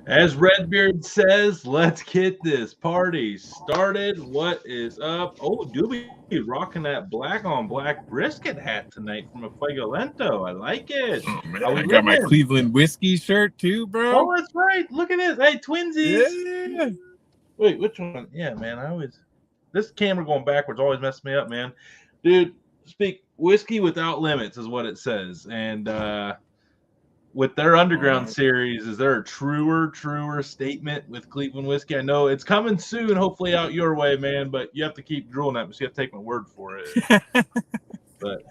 As Redbeard says, let's get this party started. What is up? Oh, Doobie rocking that black on black brisket hat tonight from a Fuego Lento. I like it. Oh man, How we I got my living? Cleveland whiskey shirt too, bro. Oh, that's right. Look at this. Hey, twinsies. Yeah. Wait, which one? Yeah, man. This camera going backwards always messes me up, man. Dude, speak whiskey without limits is what it says. And with their underground series, is there a truer statement with Cleveland whiskey? I know it's coming soon, hopefully out your way, man, but you have to keep drooling at me, so you have to take my word for it. But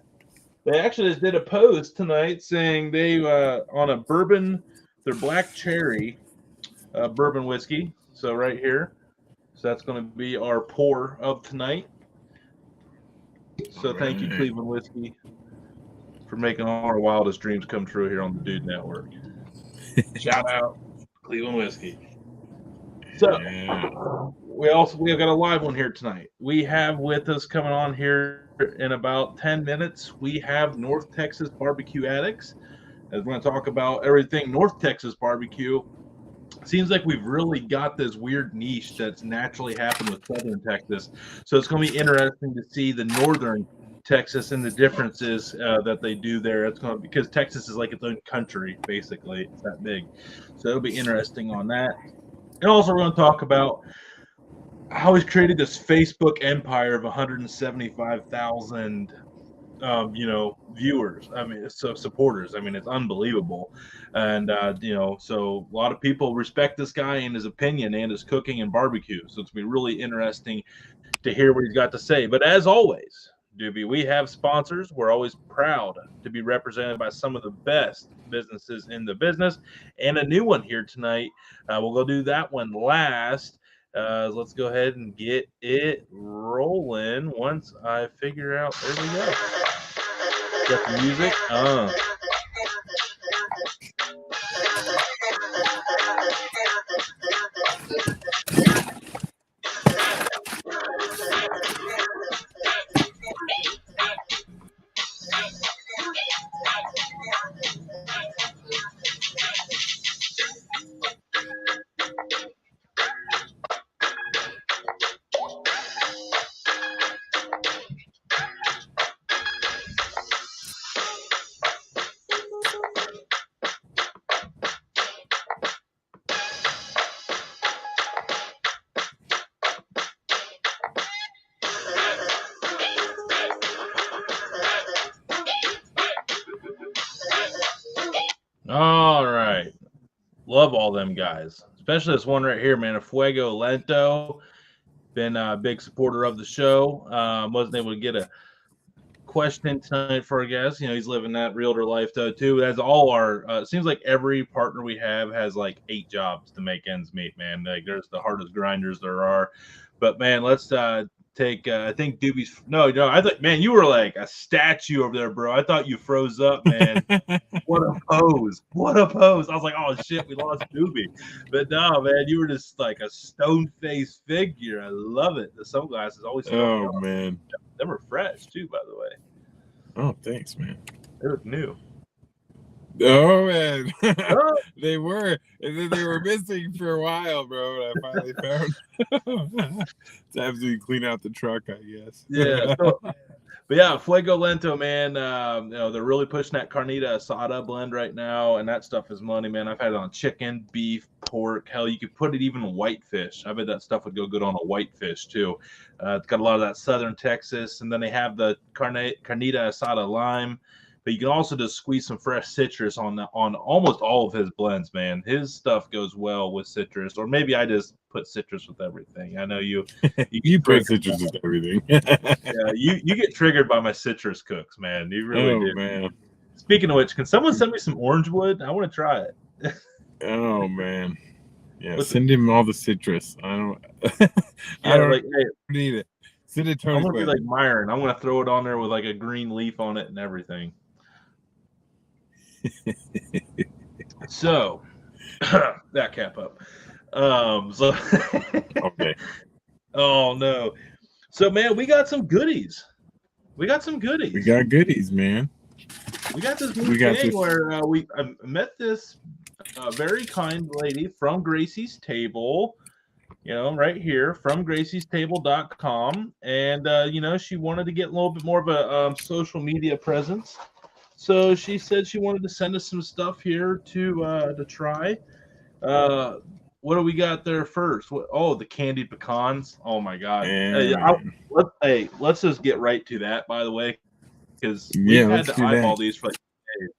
they actually just did a post tonight saying they on a bourbon, their black cherry bourbon whiskey. So right here. So that's going to be our pour of tonight. So thank you, Cleveland whiskey, for making all our wildest dreams come true here on the Dude Network. Shout out Cleveland whiskey. So we have got a live one here tonight. We have with us coming on here in about 10 minutes. We have North Texas BBQ Addicts, as we're going to talk about everything North Texas barbecue. Seems like we've really got this weird niche that's naturally happened with Southern Texas. So it's going to be interesting to see the Northern Texas and the differences that they do there. It's going to, because Texas is like its own country, basically. It's that big. So it'll be interesting on that. And also we're going to talk about how he's created this Facebook empire of 175,000 viewers. I mean, so supporters. I mean, it's unbelievable. And, so a lot of people respect this guy and his opinion and his cooking and barbecue. So it's going to be really interesting to hear what he's got to say. But as always, Doobie, we have sponsors. We're always proud to be represented by some of the best businesses in the business. And a new one here tonight. We'll go do that one last. Let's go ahead and get it rolling once I figure out. There we go. Got the music. All right. Love all them guys, especially this one right here, man. A Fuego Lento. Been a big supporter of the show. Wasn't able to get a question tonight for our guest. He's living that realtor life though too. As all our it seems like every partner we have has like 8 jobs to make ends meet, man. Like there's the hardest grinders there are. But man, let's take I think Doobie's no, I thought, man, you were like a statue over there, bro. I thought you froze up, man. What a pose. I was like, oh shit, we lost Doobie. But no, man, you were just like a stone-faced figure. I love it. The sunglasses always man. They were fresh too, by the way. Oh, thanks, man. They look new. Oh man, they were, and then they were missing for a while, bro. I finally found. It's absolutely clean out the truck, I guess. Yeah. But yeah, Fuego Lento, man. They're really pushing that carnita asada blend right now, and that stuff is money, man. I've had it on chicken, beef, pork. Hell, you could put it even on whitefish. I bet that stuff would go good on a whitefish too. It's got a lot of that Southern Texas, and then they have the carnita asada lime. But you can also just squeeze some fresh citrus on almost all of his blends, man. His stuff goes well with citrus, or maybe I just put citrus with everything. I know you put citrus with everything. Yeah, you get triggered by my citrus cooks, man. You really do, man. Speaking of which, can someone send me some orange wood? I want to try it. Oh man, yeah. Send him all the citrus. I don't. I don't need it. Send it. I'm gonna be like Myron. I'm gonna throw it on there with like a green leaf on it and everything. So that cap up. Okay. Oh no. So man, we got some goodies. We got goodies, man. We got this new thing where I met this a very kind lady from Gracie's Table, right here from graciestable.com. And, she wanted to get a little bit more of a social media presence. So she said she wanted to send us some stuff here to try. What do we got there first? The candied pecans. Oh my God. Let's just get right to that, by the way, because we've had to eyeball these for like days.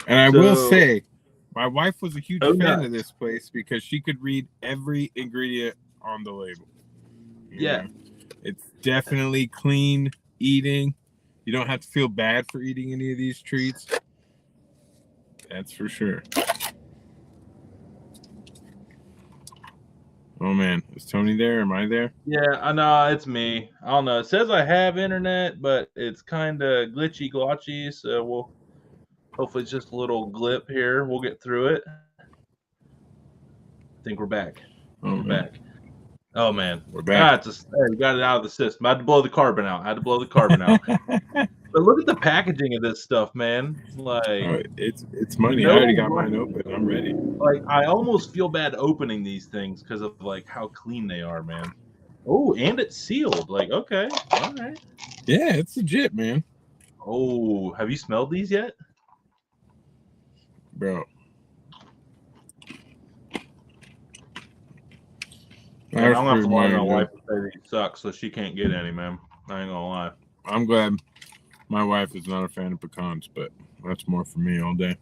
And I will say, my wife was a huge fan of this place because she could read every ingredient on the label. Yeah. It's definitely clean eating. You don't have to feel bad for eating any of these treats. That's for sure. Oh, man. Is Tony there? Am I there? Yeah, I know. It's me. I don't know. It says I have internet, but it's kind of glitchy. So hopefully it's just a little glip here. We'll get through it. I think we're back. We're back. Oh, man. We're back. We got it out of the system. I had to blow the carbon out. But look at the packaging of this stuff, man. Like, it's money. I already got mine open. I'm ready. Like, I almost feel bad opening these things because of like how clean they are, man. Oh, and it's sealed. Like, okay, all right. Yeah, it's legit, man. Oh, have you smelled these yet, bro? I'm gonna have to lie to my wife and say these suck, so she can't get any, man. I ain't gonna lie. I'm glad my wife is not a fan of pecans, but that's more for me all day.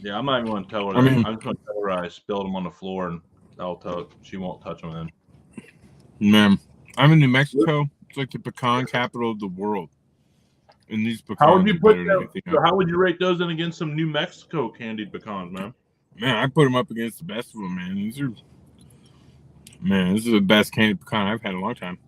Yeah, I'm not even going to tell her. I'm just going to tell her I spilled them on the floor, and I'll tell her she won't touch them then. Man, I'm in New Mexico. It's like the pecan capital of the world. And these pecans how would you rate those in against some New Mexico candied pecans, man? Man, I put them up against the best of them, man. This is the best candied pecan I've had in a long time.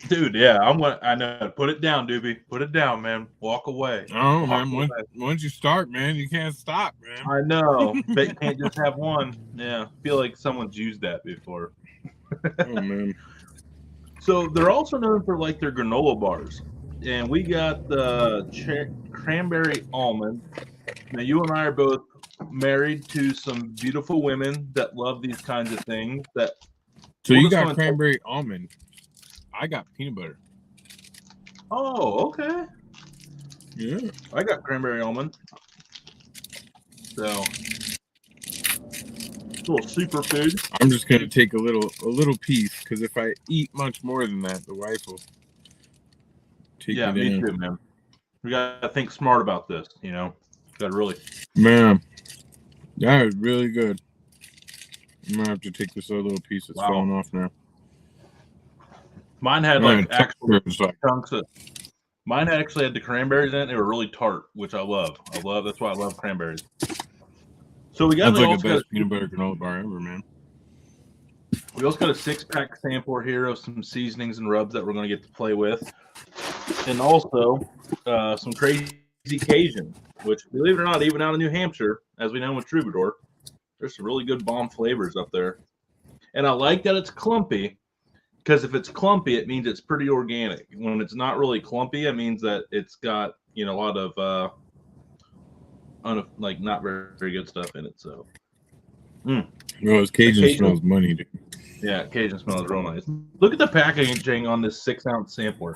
Dude, yeah, I know. Put it down, Doobie. Put it down, man. Walk away. Oh, man. Once you start, man, you can't stop, man. I know. But you can't just have one. Yeah. I feel like someone's used that before. Oh, man. So they're also known for like their granola bars. And we got the cranberry almond. Now, you and I are both married to some beautiful women that love these kinds of things. So you got cranberry almond. I got peanut butter. Oh, okay. Yeah. I got cranberry almond. So, little superfood. I'm just going to take a little piece, because if I eat much more than that, the wife will take it in. Yeah, me too, man. We got to think smart about this, Got to really. Man, that is really good. I'm going to have to take this other little piece that's falling off now. Mine had chunks of. Mine actually had the cranberries in it. They were really tart, which I love. That's why I love cranberries. So we got the best peanut butter granola bar ever, man. We also got a 6-pack sampler here of some seasonings and rubs that we're going to get to play with, and also some crazy Cajun, which, believe it or not, even out of New Hampshire, as we know with Troubadour, there's some really good bomb flavors up there. And I like that it's clumpy. Because if it's clumpy, it means it's pretty organic. When it's not really clumpy, it means that it's got a lot of not very good stuff in it. So, well, it's Cajun smells money, dude. Yeah, Cajun smells real nice. Look at the packaging on this 6-ounce sampler.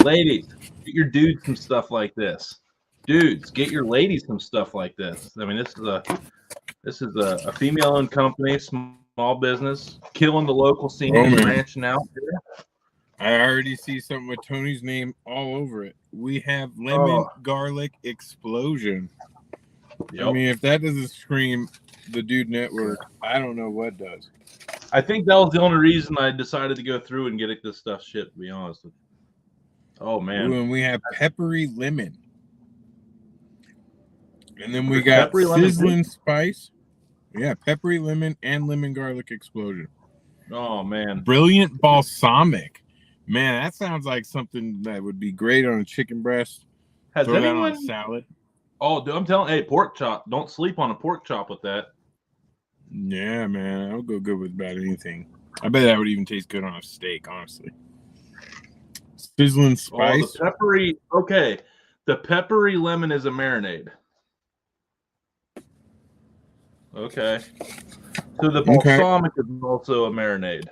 Ladies, get your dudes some stuff like this. Dudes, get your ladies some stuff like this. I mean, this is a female-owned company. Small business, killing the local scene, branching out there. I already see something with Tony's name all over it. We have lemon garlic explosion. Yep. I mean, if that doesn't scream the Dude Network, I don't know what does. I think that was the only reason I decided to go through and get this stuff shipped, to be honest with you. Oh, man. Ooh, and we have peppery lemon. And then we got sizzling spice. Yeah, peppery lemon and lemon garlic explosion. Oh, man. Brilliant balsamic. Man, that sounds like something that would be great on a chicken breast. Throw that on a salad. Oh, dude, I'm telling you, hey, pork chop. Don't sleep on a pork chop with that. Yeah, man. I'll go good with about anything. I bet that would even taste good on a steak, honestly. Sizzling spice. Oh, the peppery. Okay. The peppery lemon is a marinade. Okay. So the balsamic is also a marinade.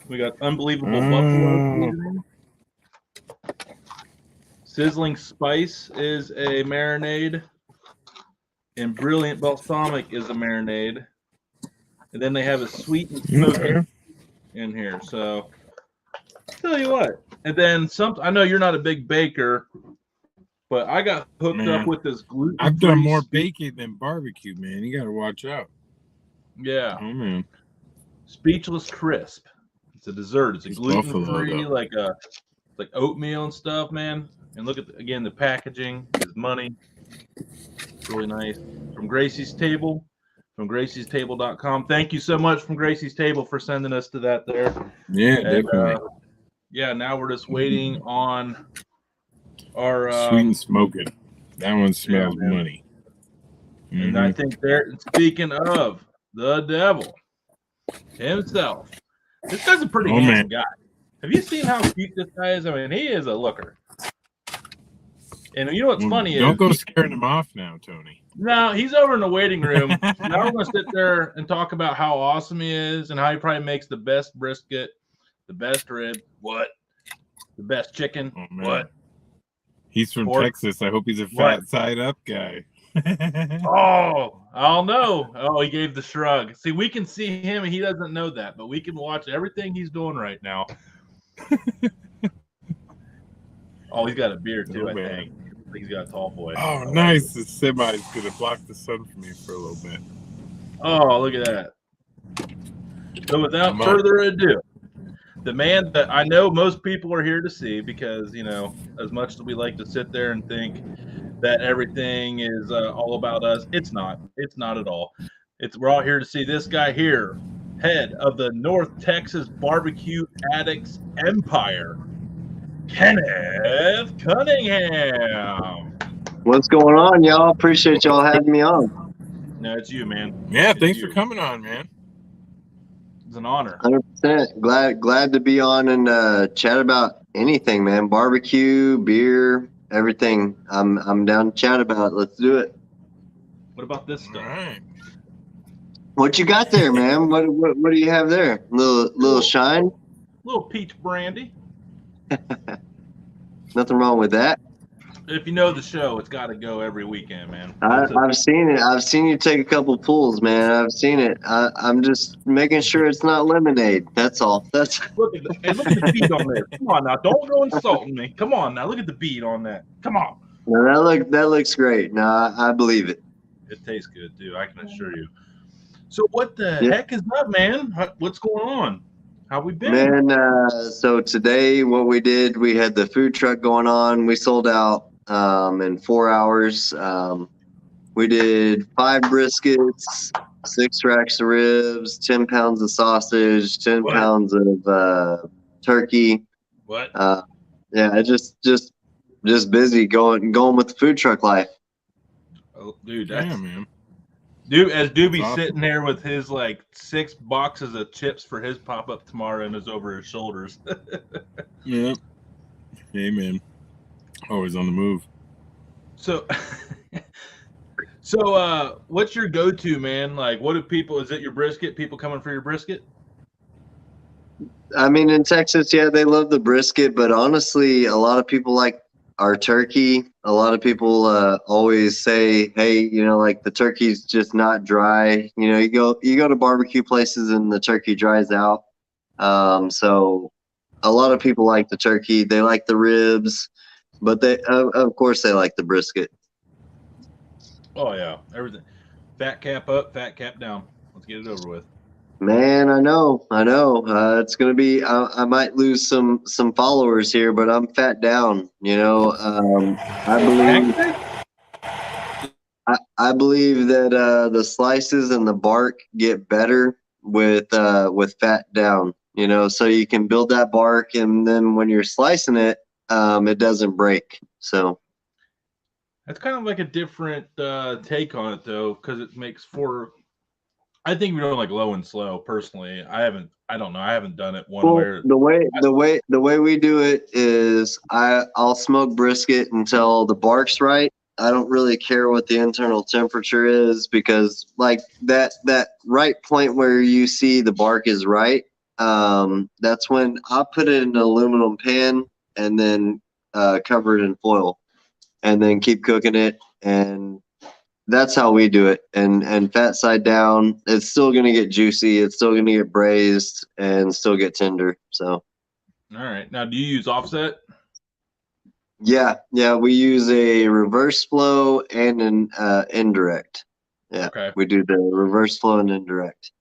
We got unbelievable buffalo seasoning. Sizzling spice is a marinade. And brilliant balsamic is a marinade. And then they have a sweet and smoky in here. So tell you what. And then I know you're not a big baker, but I got hooked up with this gluten. I've done more baking than barbecue, man. You gotta watch out. Yeah. Oh man. Speechless Crisp. It's a dessert. It's a gluten-free, like oatmeal and stuff, man. And look at again the packaging is money. It's really nice. From Gracie's Table, from Gracie'sTable.com. Thank you so much from Gracie's Table for sending us to that there. Yeah, and, definitely. Yeah, now we're just waiting on our sweet and smoking. That one smells money. And I think speaking of the devil himself, this guy's a pretty handsome guy. Have you seen how cute this guy is? I mean, he is a looker. And you know what's funny don't go scaring him off now, Tony. No, he's over in the waiting room. Now we're going to sit there and talk about how awesome he is and how he probably makes the best brisket, the best rib, the best chicken, He's from Texas. I hope he's a fat side up guy. Oh, I'll know. Oh, he gave the shrug. See, we can see him and he doesn't know that, but we can watch everything he's doing right now. Oh, he's got a beard too, I think. He's got a tall boy. Oh, nice. The semi's going to block the sun from me for a little bit. Oh, look at that. So without further ado, the man that I know most people are here to see because, you know, as much as we like to sit there and think that everything is all about us, it's not. It's not at all. We're all here to see this guy here, head of the North Texas BBQ Addicts Empire, Kenneth Cunningham. What's going on, y'all? Appreciate y'all having me on. No, it's you, man. Yeah, thanks for coming on, man. It's an honor. 100%. Glad to be on and chat about anything, man. Barbecue, beer, everything. I'm down to chat about it. Let's do it. What about this stuff? All right. What you got there, man? What do you have there? Little shine? Little peach brandy. Nothing wrong with that. If you know the show, it's got to go every weekend, man. I've seen it. I've seen you take a couple pulls, man. I've seen it. I'm just making sure it's not lemonade. That's all. Look at the bead on there. Come on now, don't go insulting me. Come on now, look at the bead on that. Come on. No, that looks great. No, I believe it. It tastes good too. I can assure you. So what the heck is up, man? What's going on? How we been? Man, so today what we did, we had the food truck going on. We sold out in 4 hours. We did 5 briskets, 6 racks of ribs, 10 pounds of sausage, 10 pounds of turkey. Yeah, just busy going with the food truck life. Oh, dude, man. Dude, as Doobie's awesome. Sitting there with his like 6 boxes of chips for his pop up tomorrow and is over his shoulders. Yeah. Hey, man. Always on the move. So, what's your go-to, man? Like, what do people? Is it your brisket? People coming for your brisket? I mean, in Texas, yeah, they love the brisket, but honestly, a lot of people like our turkey. A lot of people always say, hey, you know, like the turkey's just not dry. You know, you go to barbecue places and the turkey dries out. So a lot of people like the turkey. They like the ribs, but they, of course, they like the brisket. Oh yeah, everything. Fat cap up, fat cap down. Let's get it over with. Man, I know. It's gonna be. I might lose some followers here, but I'm fat down. You know, I believe that the slices and the bark get better with fat down. You know, so you can build that bark, and then when you're slicing it, it doesn't break. So that's kind of like a different take on it, though, because it makes for. I think we don't like low and slow. Personally, I don't know. I haven't done it one way. The way we do it is I'll smoke brisket until the bark's right. I don't really care what the internal temperature is, because like that right point where you see the bark is right, that's when I put it in an aluminum pan and then cover it in foil and then keep cooking it. And that's how we do it. And fat side down, it's still going to get juicy. It's still going to get braised and still get tender. So. All right. Now, do you use offset? Yeah. We use a reverse flow and an indirect. Yeah. Okay. We do the reverse flow and indirect.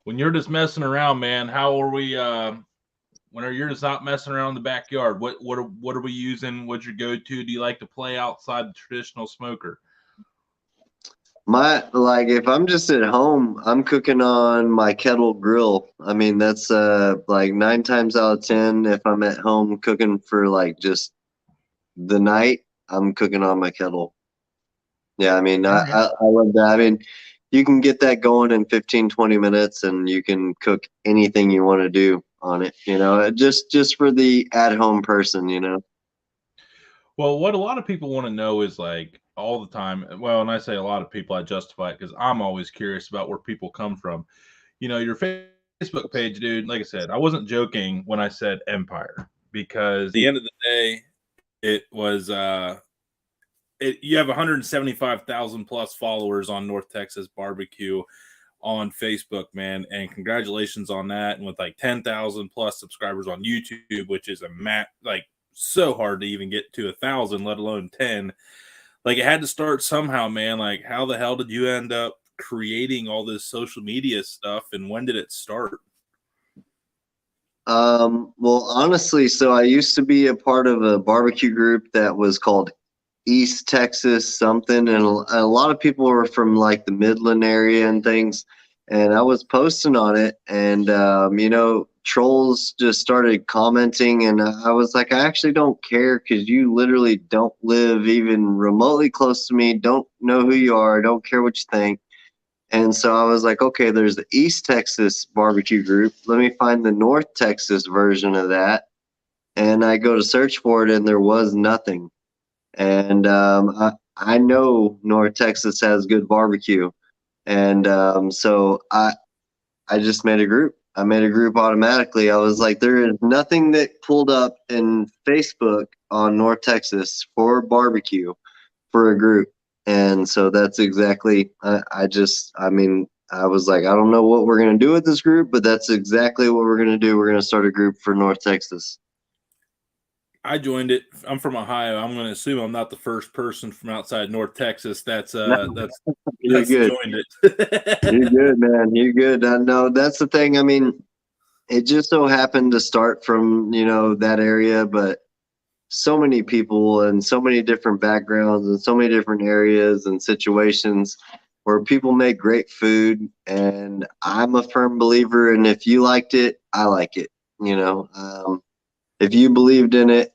When you're just messing around, man, how are we? When you're just not messing around in the backyard, what are we using? What's your go-to? Do you like to play outside the traditional smoker? If I'm just at home, I'm cooking on my kettle grill. I mean, that's like 9 times out of 10, if I'm at home cooking for like just the night, I'm cooking on my kettle. Yeah, I mean, I love that. I mean, you can get that going in 15, 20 minutes and you can cook anything you want to do on it, just for the at-home person. Well, what a lot of people want to know is like all the time. Well, and I say a lot of people, I justify it because I'm always curious about where people come from. Your Facebook page, dude, like I said, I wasn't joking when I said empire, because at the end of the day, it was you have 175,000 plus followers on North Texas Barbecue on Facebook, man, and congratulations on that. And with like 10,000 plus subscribers on YouTube, which is so hard to even get to 1,000, let alone 10. Like, it had to start somehow, man. Like, how the hell did you end up creating all this social media stuff, and when did it start? Well, honestly, so I used to be a part of a barbecue group that was called East Texas something, and a lot of people were from like the Midland area and things, and I was posting on it, and trolls just started commenting, and I was like, I actually don't care, because you literally don't live even remotely close to me, don't know who you are, don't care what you think. And so I was like, okay, there's the East Texas barbecue group, let me find the North Texas version of that. And I go to search for it, and there was nothing. And I know North Texas has good barbecue, and so I just made a group. I made a group automatically. I was like, there is nothing that pulled up in Facebook on North Texas for barbecue for a group, and so that's exactly. I was like, I don't know what we're gonna do with this group, but that's exactly what we're gonna do. We're gonna start a group for North Texas. I joined it. I'm from Ohio. I'm going to assume I'm not the first person from outside North Texas that's joined it. You're good, man. You're good. No, that's the thing. I mean, it just so happened to start from that area, but so many people and so many different backgrounds and so many different areas and situations where people make great food, and I'm a firm believer. And if you liked it, I like it. If you believed in it,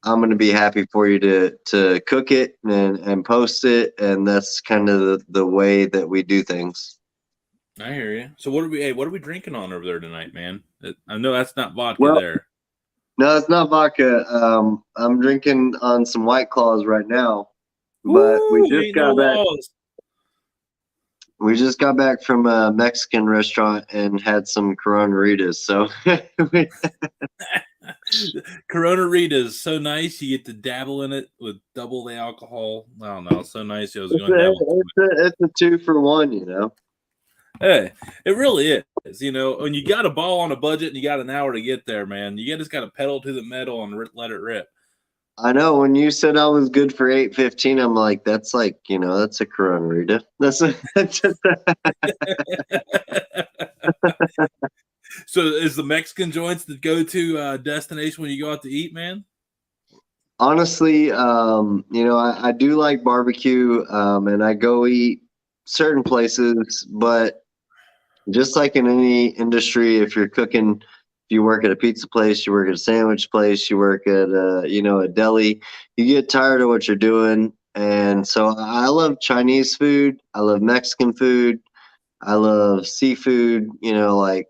I'm going to be happy for you to cook it and post it. And that's kind of the way that we do things. I hear you. So what are we drinking on over there tonight, man? I know that's not vodka there. No, it's not vodka. I'm drinking on some White Claws right now, but we just got back. We just got back from a Mexican restaurant and had some Corona-ritas. So Corona-ritas, so nice. You get to dabble in it with double the alcohol. I don't know, so nice. I was going to dabble. It's a 2-for-1, Hey, it really is. When you got a ball on a budget and you got an hour to get there, man, you just got to pedal to the metal and let it rip. I know. When you said I was good for $8.15, I'm like, that's like, that's a Corona-rita. So is the Mexican joints the go-to destination when you go out to eat, man? Honestly, I do like barbecue, and I go eat certain places, but just like in any industry, if you're cooking, if you work at a pizza place, you work at a sandwich place, you work at a deli, you get tired of what you're doing. And so I love Chinese food, I love Mexican food, I love seafood, like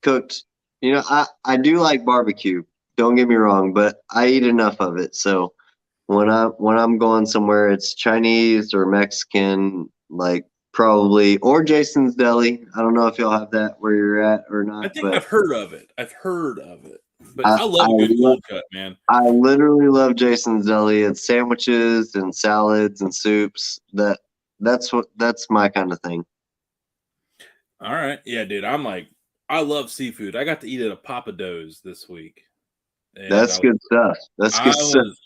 cooked. I do like barbecue, don't get me wrong, but I eat enough of it. So when I'm going somewhere, it's Chinese or Mexican, like probably, or Jason's Deli. I don't know if y'all have that where you're at or not. I think but I've heard of it. But I I love a good cold cut, man. I literally love Jason's Deli. It's sandwiches and salads and soups. That's my kind of thing. All right. Yeah, dude. I love seafood. I got to eat at a Papa Do's this week. That's good stuff. That's good stuff.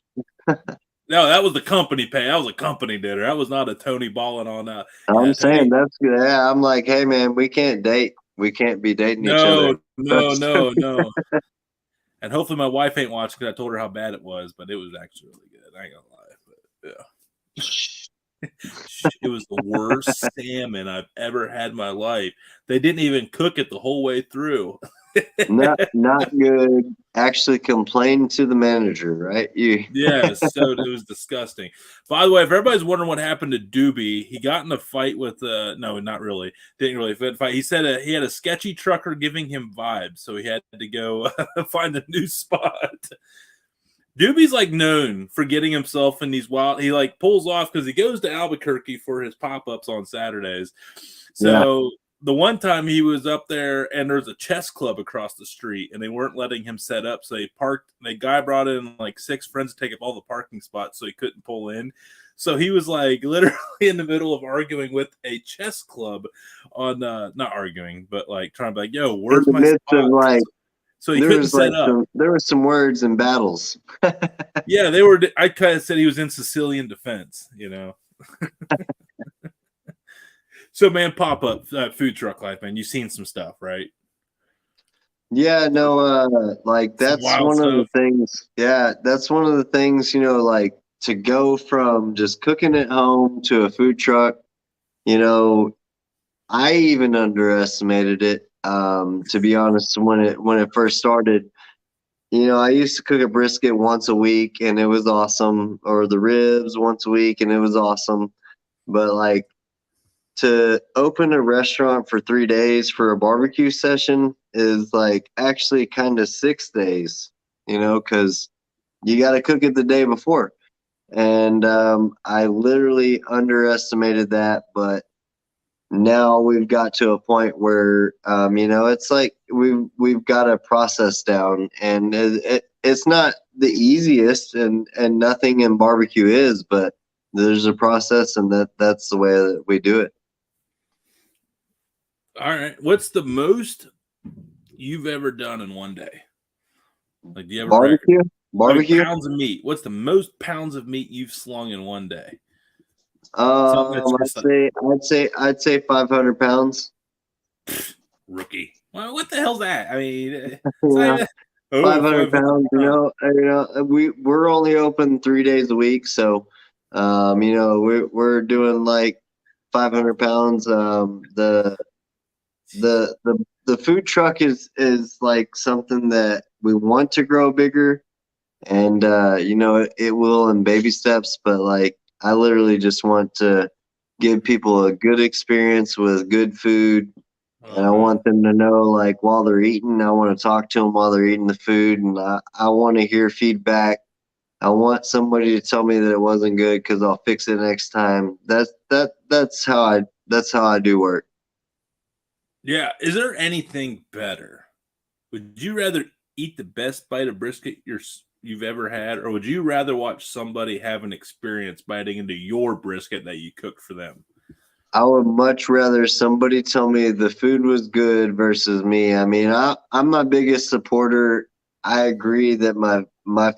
No, that was the company pay. That was a company dinner. That was not a Tony balling on that. I'm saying that's good. Yeah, I'm like, hey man, we can't date. We can't be dating each other. No. And hopefully my wife ain't watching because I told her how bad it was, but it was actually really good. I ain't gonna lie, but yeah. It was the worst salmon I've ever had in my life. They didn't even cook it the whole way through. not good. Actually complained to the manager, right? Yeah, so it was disgusting. By the way, if everybody's wondering what happened to Doobie, he got in a fight with no, not really. Didn't really fight. He said he had a sketchy trucker giving him vibes, so he had to go find a new spot. Doobie's like known for getting himself in these wild. He like pulls off because he goes to Albuquerque for his pop-ups on Saturdays. So the one time he was up there and there's a chess club across the street and they weren't letting him set up. So he parked. The guy brought in like 6 friends to take up all the parking spots so he couldn't pull in. So he was like literally in the middle of arguing with a chess club on not arguing, but like trying to be like, yo, where's my spot? Like, so he couldn't set up. There were some words and battles. Yeah, they were. I kind of said he was in Sicilian defense, you know. So, man, pop up food truck life, man. You've seen some stuff, right? Yeah, no, like that's one of the things. Yeah, that's one of the things. You know, like to go from just cooking at home to a food truck. You know, I even underestimated it. To be honest, when it first started, you know, I used to cook a brisket once a week and it was awesome, or the ribs once a week and it was awesome. But like to open a restaurant for 3 days for a barbecue session is like actually kind of 6 days, you know, because you got to cook it the day before. And I literally underestimated that, but now we've got to a point where you know, it's like we've got a process down, and it's not the easiest, and nothing in barbecue is, but there's a process, and that's the way that we do it. All right, what's the most you've ever done in one day? Like, do you ever barbecue pounds of meat? What's the most pounds of meat you've slung in one day? I'd say 500 pounds. Rookie. Well, what the hell's that? I mean, 500 pounds. You know, we're only open 3 days a week, so you know, we're doing like 500 pounds. The food truck is like something that we want to grow bigger, and you know, it will in baby steps, but like I literally just want to give people a good experience with good food. And I want them to know, like, while they're eating, I want to talk to them while they're eating the food, and I want to hear feedback. I want somebody to tell me that it wasn't good because I'll fix it next time. That's how I do work. Yeah. Is there anything better? Would you rather eat the best bite of brisket you've ever had, or would you rather watch somebody have an experience biting into your brisket that you cooked for them? I would much rather somebody tell me the food was good versus me. I mean, I'm my biggest supporter. I agree that my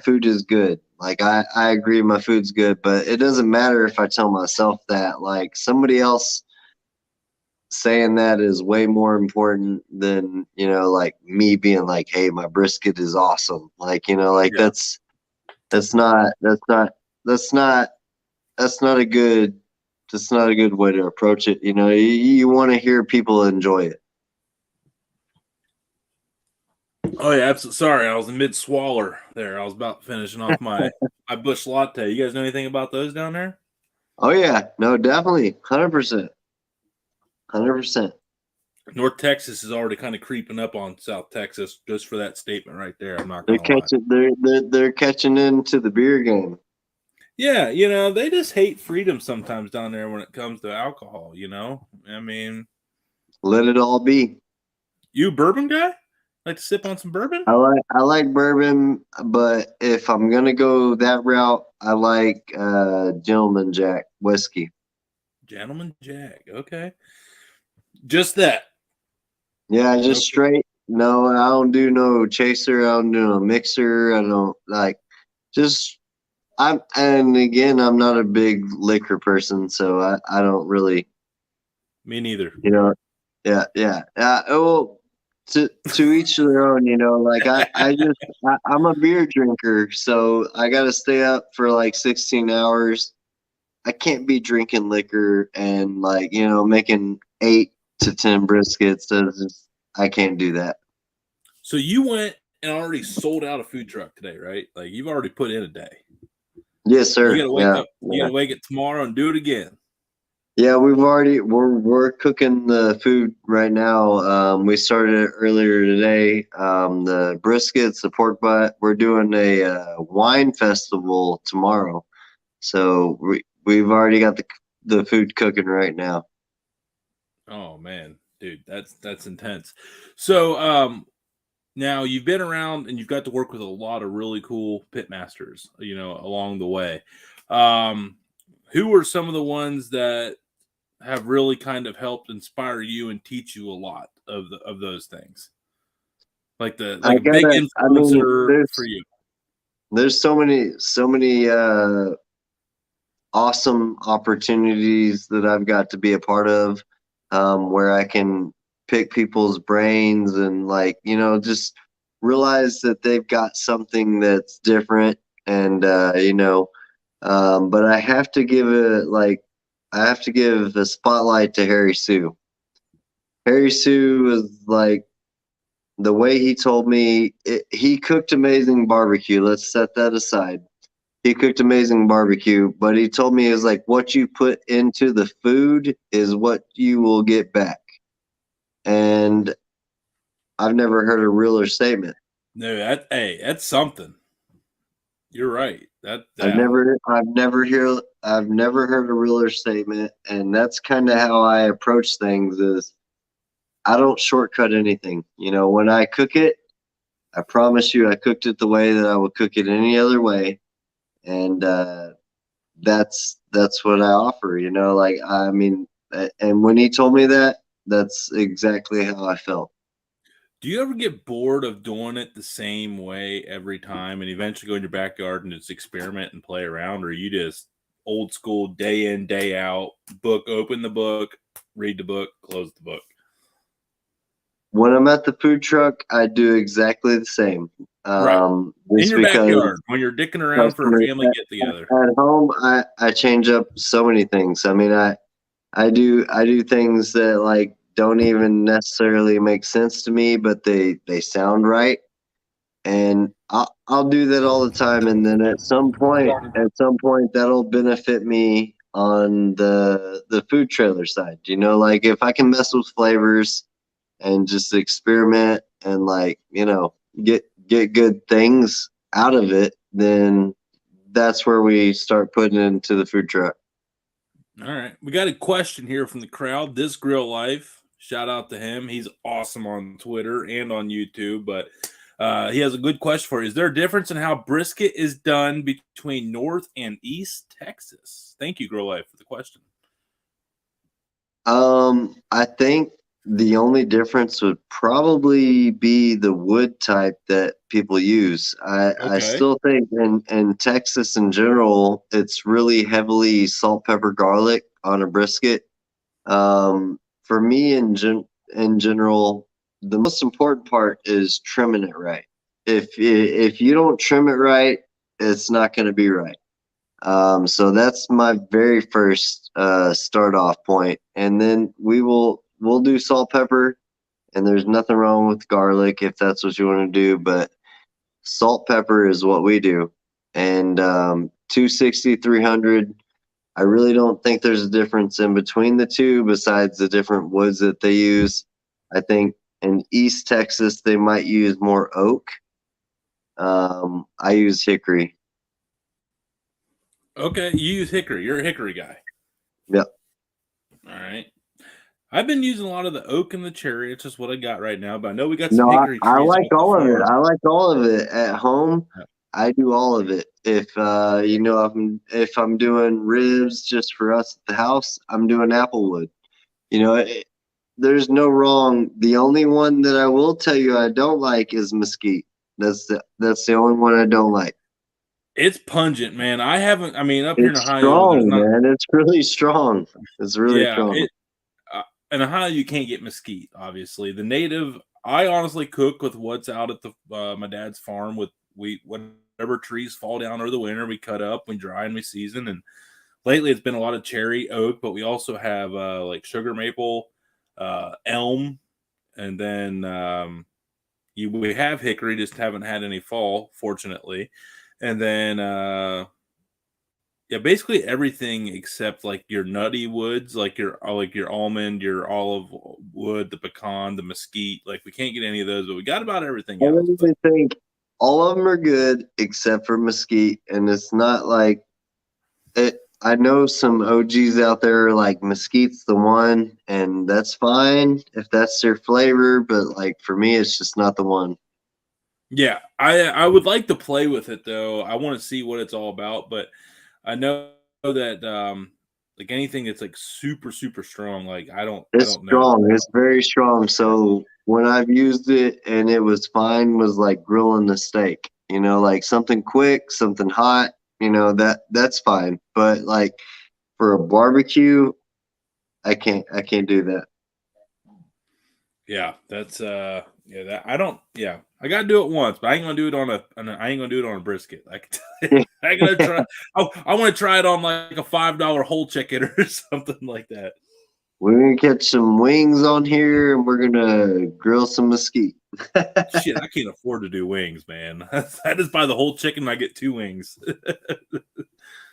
food is good. Like I agree my food's good, but it doesn't matter if I tell myself that. Like somebody else saying that is way more important than, you know, like me being like, hey, my brisket is awesome. Like, you know, like that's not a good way to approach it. You know, you want to hear people enjoy it. Oh yeah, absolutely. Sorry, I was in mid swaller there. I was about finishing off my bush latte. You guys know anything about those down there? Oh yeah, no, definitely, 100%. North Texas is already kind of creeping up on South Texas just for that statement right there. I'm not They're gonna lie. they're catching into the beer game. Yeah, they just hate freedom sometimes down there when it comes to alcohol, I mean, Let it all be. you a bourbon guy? Like to sip on some bourbon? I like bourbon, but if I'm gonna go that route, I like Gentleman Jack whiskey. Gentleman Jack. Okay. Just that. Yeah, just straight. No, I don't do no chaser. I don't do no mixer. I don't like just and again, I'm not a big liquor person, so I don't really. Me neither. Yeah. Well, to each their own. Like I'm a beer drinker, so I got to stay up for like 16 hours. I can't be drinking liquor and like making 8 to 10 briskets. I can't do that. So you went and already sold out a food truck today, right? Like you've already put in a day. Yes, sir. You gotta wake up. You gotta wake up tomorrow and do it again. Yeah, we're cooking the food right now. We started it earlier today. The briskets, the pork butt. We're doing a wine festival tomorrow, so we've already got the food cooking right now. Oh man, dude, that's intense. So now you've been around and you've got to work with a lot of really cool pit masters, along the way. Who are some of the ones that have really kind of helped inspire you and teach you a lot of those things? Like a big influencer for you. There's so many awesome opportunities that I've got to be a part of, where I can pick people's brains and just realize that they've got something that's different. And but I have to give a spotlight to Harry Sue. Harry Sue is like, the way he told me, he cooked amazing barbecue. Let's set that aside. He cooked amazing barbecue, but he told me is like, what you put into the food is what you will get back. And I've never heard a realer statement. No, that's something. You're right. I've never heard a realer statement, and that's kind of how I approach things. Is I don't shortcut anything. When I cook it, I promise you, I cooked it the way that I would cook it any other way, and that's what I offer. Like I mean, and when he told me that, that's exactly how I felt. Do you ever get bored of doing it the same way every time and eventually go in your backyard and just experiment and play around? Or are you just old school, day in, day out, open the book, read the book, close the book? When I'm at the food truck, I do exactly the same. Right. In your backyard, when you're dicking around for a family get together. At home, I change up so many things. I mean, I do things that like don't even necessarily make sense to me, but they sound right, and I'll do that all the time. And then at some point that'll benefit me on the food trailer side. Like if I can mess with flavors and just experiment and get good things out of it, then that's where we start putting it into the food truck. All right. We got a question here from the crowd. This Grill Life, shout out to him. He's awesome on Twitter and on YouTube, but he has a good question for you. Is there a difference in how brisket is done between North and East Texas? Thank you, Grill Life, for the question. I think the only difference would probably be the wood type that people use. I still think in Texas in general, it's really heavily salt, pepper, garlic on a brisket. For me in general, the most important part is trimming it right. If you don't trim it right, it's not going to be right. So that's my very first start off point, and then we'll do salt, pepper, and there's nothing wrong with garlic if that's what you want to do, but salt, pepper is what we do. And 260, 300, I really don't think there's a difference in between the two besides the different woods that they use. I think in East Texas they might use more oak. I use hickory. Okay, you use hickory. You're a hickory guy. Yep. All right. I've been using a lot of the oak and the cherry. It's just what I got right now. But I know we got some No, hickory I trees like off the all of it. farm. I like all of it at home. Yeah. I do all of it. If if I'm doing ribs just for us at the house, I'm doing applewood. There's no wrong. The only one that I will tell you I don't like is mesquite. That's the only one I don't like. It's pungent, man. I mean, up here in It's Ohio, there's strong, not. man. It's really strong. It's really Yeah, strong. in Ohio you can't get mesquite. Obviously, the native. I honestly cook with what's out at the my dad's farm. With whatever trees fall down over the winter, we cut up, we dry, and we season. And lately, it's been a lot of cherry, oak, but we also have like sugar maple, elm, and then we have hickory. Just haven't had any fall, fortunately. And then yeah, basically everything except like your nutty woods, like your almond, your olive wood, the pecan, the mesquite. Like we can't get any of those, but we got about everything I else. really think all of them are good except for mesquite, and it's not like it. I know some OGs out there like mesquite's the one, and that's fine if that's their flavor. But like for me, it's just not the one. Yeah, I would like to play with it though. I want to see what it's all about, but I know that like anything that's like super strong, like I It's don't know. strong. It's very strong. So when I've used it and it was fine, was like grilling the steak. Like something quick, something hot. That's fine. But like for a barbecue, I can't do that. Yeah, that's yeah, that I don't yeah. I gotta do it once, but I ain't gonna do it I ain't gonna do it on a brisket. I can tell you. I gotta try. I want to try it on like a $5 whole chicken or something like that. We're gonna catch some wings on here and we're gonna grill some mesquite. Shit, I can't afford to do wings, man. I just buy the whole chicken and I get 2 wings.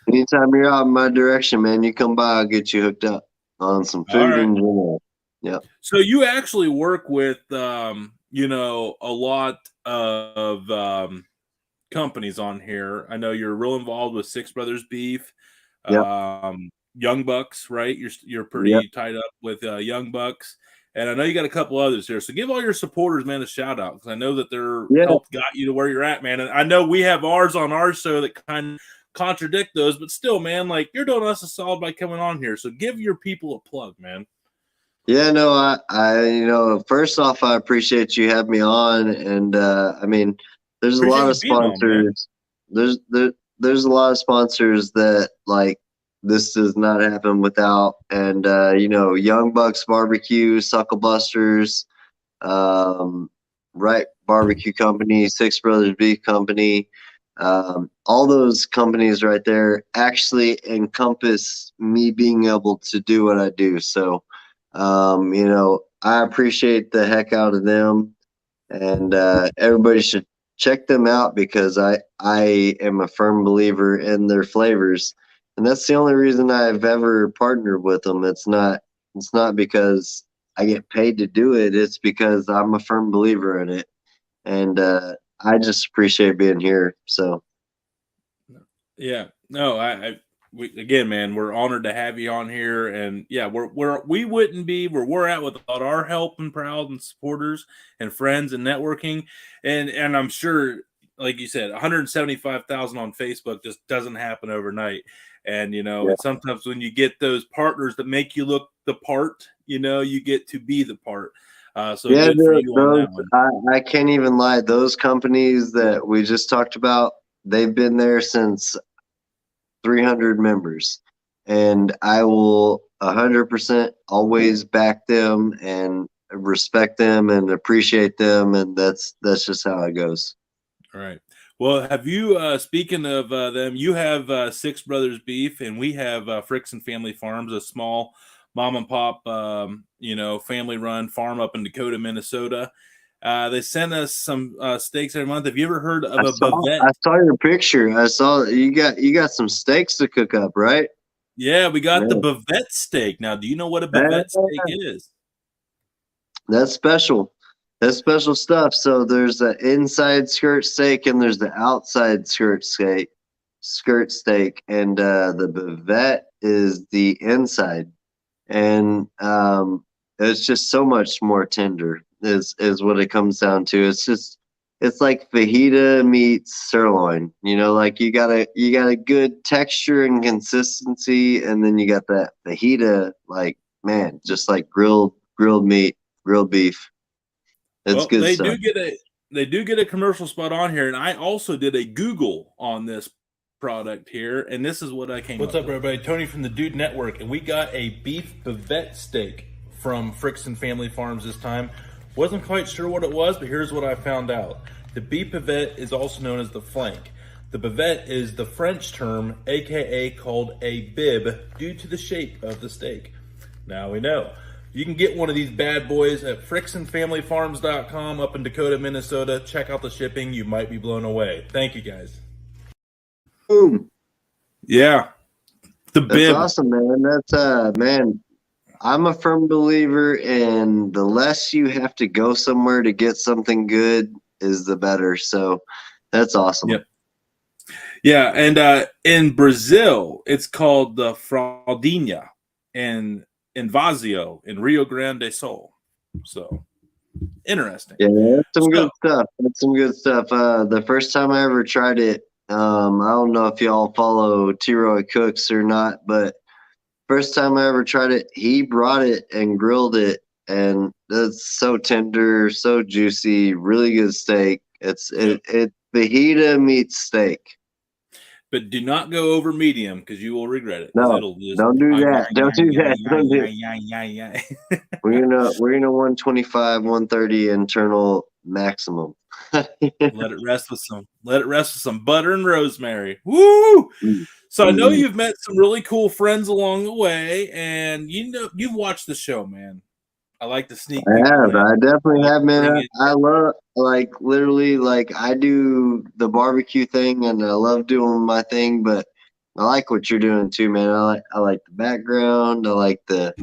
Anytime you're out in my direction, man, you come by, I'll get you hooked up on some All food right. in general. Yeah. So you actually work with a lot of companies on here. I know you're real involved with Six Brothers Beef, Yep. Young Bucks, right? You're Yep. pretty tied up with Young Bucks, and I know you got a couple others here. So give all your supporters, man, a shout out because I know that they're Yeah. helped got you to where you're at, man. And I know we have ours on our show that kind of contradict those, but still, man, like you're doing us a solid by coming on here. So give your people a plug, man. Yeah, no, first off, I appreciate you having me on, and I mean, there's a lot Appreciate of you being on, man. sponsors. There's a lot of sponsors that like this does not happen without, and Young Bucks Barbecue, Suckle Busters, right Barbecue Company, Six Brothers Beef Company, all those companies right there actually encompass me being able to do what I do. So. I appreciate the heck out of them, and everybody should check them out because I am a firm believer in their flavors, and that's the only reason I've ever partnered with them. It's not because I get paid to do it. It's because I'm a firm believer in it, and I just appreciate being here. So. Yeah, no, again, man, we're honored to have you on here, and yeah, we wouldn't be where we're at without our help and proud and supporters and friends and networking, and I'm sure, like you said, 175,000 on Facebook just doesn't happen overnight, and Yeah. and sometimes when you get those partners that make you look the part, you get to be the part. So Yeah, good for you on that one. I can't even lie. Those companies that we just talked about, they've been there since 300 members, and I will 100% always back them and respect them and appreciate them, and that's just how it goes. All right. Well, have you, speaking of them, you have Six Brothers Beef, and we have Frickson Family Farms, a small mom and pop, family run farm up in Dakota, Minnesota. They send us some steaks every month. Have you ever heard of a Bavette? I saw your picture. I saw you got some steaks to cook up, right? Yeah, we got the Yeah. Bavette steak. Now, do you know what a Bavette steak is? That's special. That's special stuff. So there's the inside skirt steak and there's the outside skirt steak. skirt steak, and the bavette is the inside, and it's just so much more tender. Is what it comes down to. It's like fajita meets sirloin. Like you got a good texture and consistency, and then you got that fajita, like, man, just like grilled meat, grilled beef. It's good they stuff. do get a commercial spot on here, and I also did a Google on this product here, and this is what I came. What's up, everybody? Tony from the Dude Network, and we got a beef bavette steak from Frickson Family Farms this time. Wasn't quite sure what it was, but here's what I found out. The beef bavette is also known as the flank. The bavette is the French term, aka called a bib, due to the shape of the steak. Now we know. You can get one of these bad boys at fricksonfamilyfarms.com up in Dakota, Minnesota. Check out the shipping. You might be blown away. Thank you, guys. Boom. Yeah. The bib. That's awesome, man. That's man, I'm a firm believer in the less you have to go somewhere to get something good is the better. So that's awesome. Yep. Yeah, and in Brazil, it's called the fraldinha, and Invasio in Rio Grande do Sul. So interesting. Yeah, that's some good stuff. That's some good stuff. The first time I ever tried it, I don't know if y'all follow T-Roy Cooks or not, but first time I ever tried it, he brought it and grilled it, and it's so tender, so juicy, really good steak. It's fajita meets steak. But do not go over medium because you will regret it. No, it'll just, don't do that. Don't do that. We're gonna 125, 130 internal maximum. Let it rest with some butter and rosemary. Woo! So I know you've met some really cool friends along the way, and you've watched the show, man. I like to sneak. I definitely have, man. I love, like, literally, like, I do the barbecue thing, and I love doing my thing, but I like what you're doing too, man. I like the background. I like the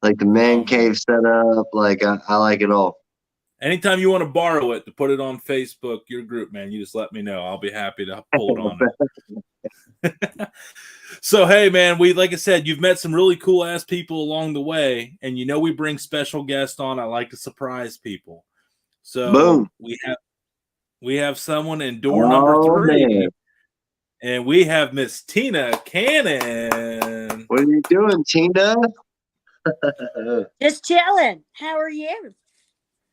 man cave setup. Like, I like it all. Anytime you want to borrow it to put it on Facebook, your group, man, you just let me know. I'll be happy to pull it on. So, hey, man, like I said, you've met some really cool ass people along the way, and we bring special guests on. I like to surprise people. So boom, we have someone in door number 3, man. And we have Miss Tina Cannon. What are you doing, Tina? Just chilling. How are you?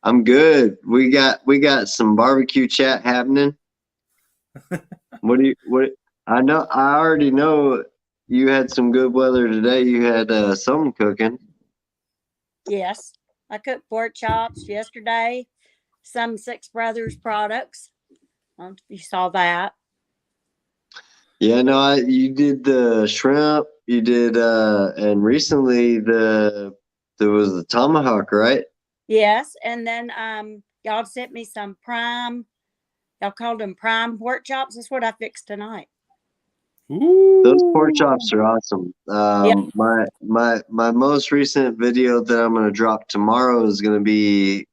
I'm good. We got some barbecue chat happening. I already know you had some good weather today. You had something cooking. Yes. I cooked pork chops yesterday. Some Six Brothers products. You saw that. Yeah, no, you did the shrimp. You did, and recently there was the tomahawk, right? Yes, and then y'all sent me some prime. Y'all called them prime pork chops. That's what I fixed tonight. Ooh. Those pork chops are awesome. Yep. My most recent video that I'm gonna drop tomorrow is gonna be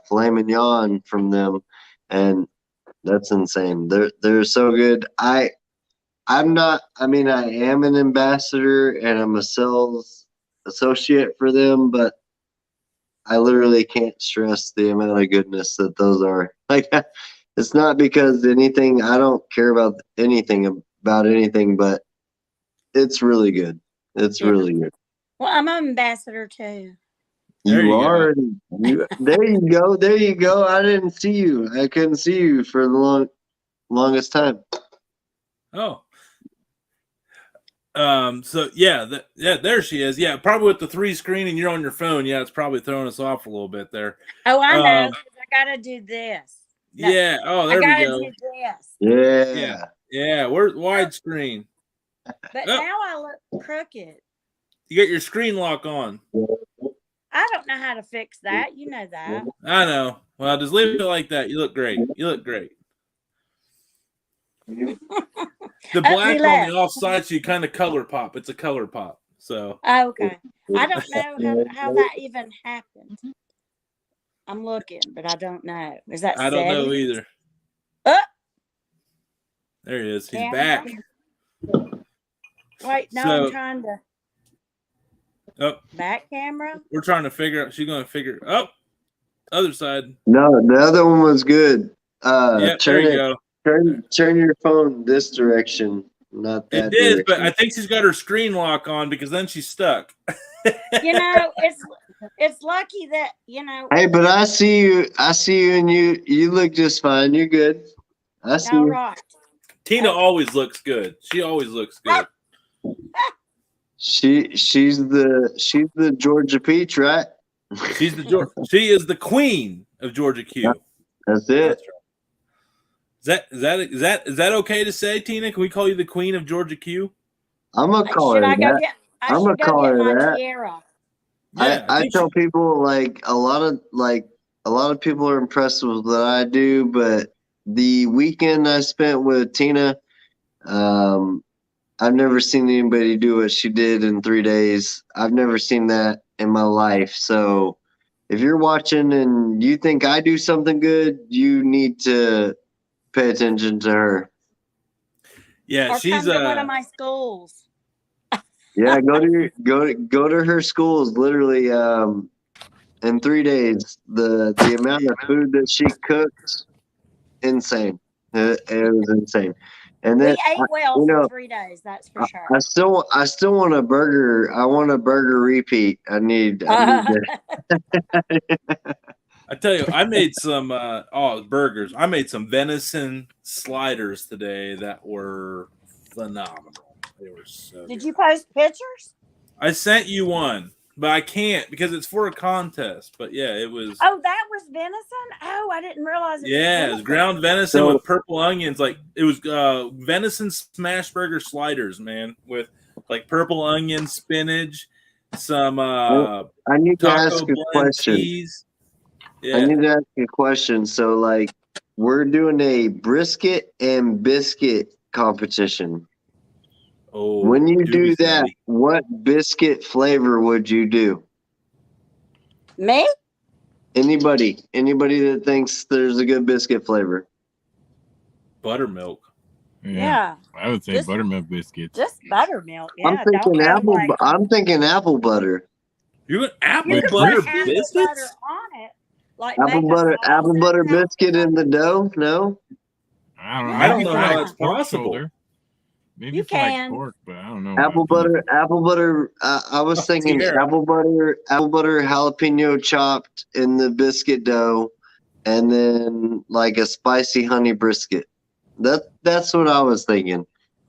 filet mignon from them, and that's insane. They're so good. I am an ambassador and I'm a sales associate for them, but I literally can't stress the amount of goodness that those are. Like, it's not because anything, I don't care about anything, but it's really good. It's really good. Well, I'm an ambassador too. There you go. I didn't see you. I couldn't see you for the longest time. Oh. So there she is. Yeah, probably with the 3 screen and you're on your phone. Yeah, it's probably throwing us off a little bit there. Oh, I know. I gotta do this. No, yeah. Oh, there we go. I gotta do this. Yeah. Yeah. We're widescreen. But now I look crooked. You got your screen lock on. I don't know how to fix that. You know that. I know. Well, just leave it like that. You look great. The black on the off side, so you kind of color pop. It's a color pop. So. Okay. I don't know how that even happened. I'm looking, but I don't know. Is that I don't know either. There he is. He's back. Wait, no, So- I'm trying to. Oh, Back camera? we're trying to figure out. She's going to figure. Oh, other side. No, the other one was good. Yep, there you go. Turn your phone this direction, not that It is, direction. but I think she's got her screen lock on because then she's stuck. You know, it's lucky that, Hey, but I see you, and you look just fine. You're good. I see all you. right. Tina always looks good. She always looks good. She's the Georgia Peach, right? She is the queen of Georgia Q. That's it. That's right. Is that okay to say, Tina? Can we call you the queen of Georgia Q? I'm gonna call her Should I go that. get? I I'm should gonna call go get her my that. tiara. Yeah, I think tell people like a lot of people are impressed with what I do, but the weekend I spent with Tina, I've never seen anybody do what she did in 3 days. I've never seen that in my life. So if you're watching and you think I do something good, you need to pay attention to her. Yeah, Or she's come to one of my schools. Yeah, go to her schools. Literally, in 3 days, the amount of food that she cooked, insane. It was insane. And We then ate well for 3 days, that's for sure. I still want a burger. I want a burger repeat. I need to. I tell you, I made some burgers. I made some venison sliders today that were phenomenal. They were so Did good. you post pictures? I sent you one, but I can't because it's for a contest. But yeah, it was. Oh, that was venison? Oh, I didn't realize it was Yeah, it venison. was ground venison So- with purple onions. Like it was venison smash burger sliders, man, with like purple onion, spinach, some I need to taco ask a blend question. cheese. I Yeah. need to ask you a question. So, like, we're doing a brisket and biscuit competition. Oh, When you do Doobie's that, Daddy. what biscuit flavor would you do? Me? Anybody that thinks there's a good biscuit flavor. Buttermilk. Yeah. I would say Just- buttermilk biscuits. Just buttermilk. Yeah, I'm thinking don't I'm thinking apple butter. You're an apple You could butter put apple biscuits? butter on it. Like Apple make a butter sauce apple and butter apple biscuit in the dough? No? I don't know. I don't Maybe know for, how like, that's pork possible. shoulder. Maybe You for like can. pork, but I don't know. Apple butter. I was thinking Sierra. apple butter, jalapeno chopped in the biscuit dough, and then like a spicy honey brisket. That's what I was thinking.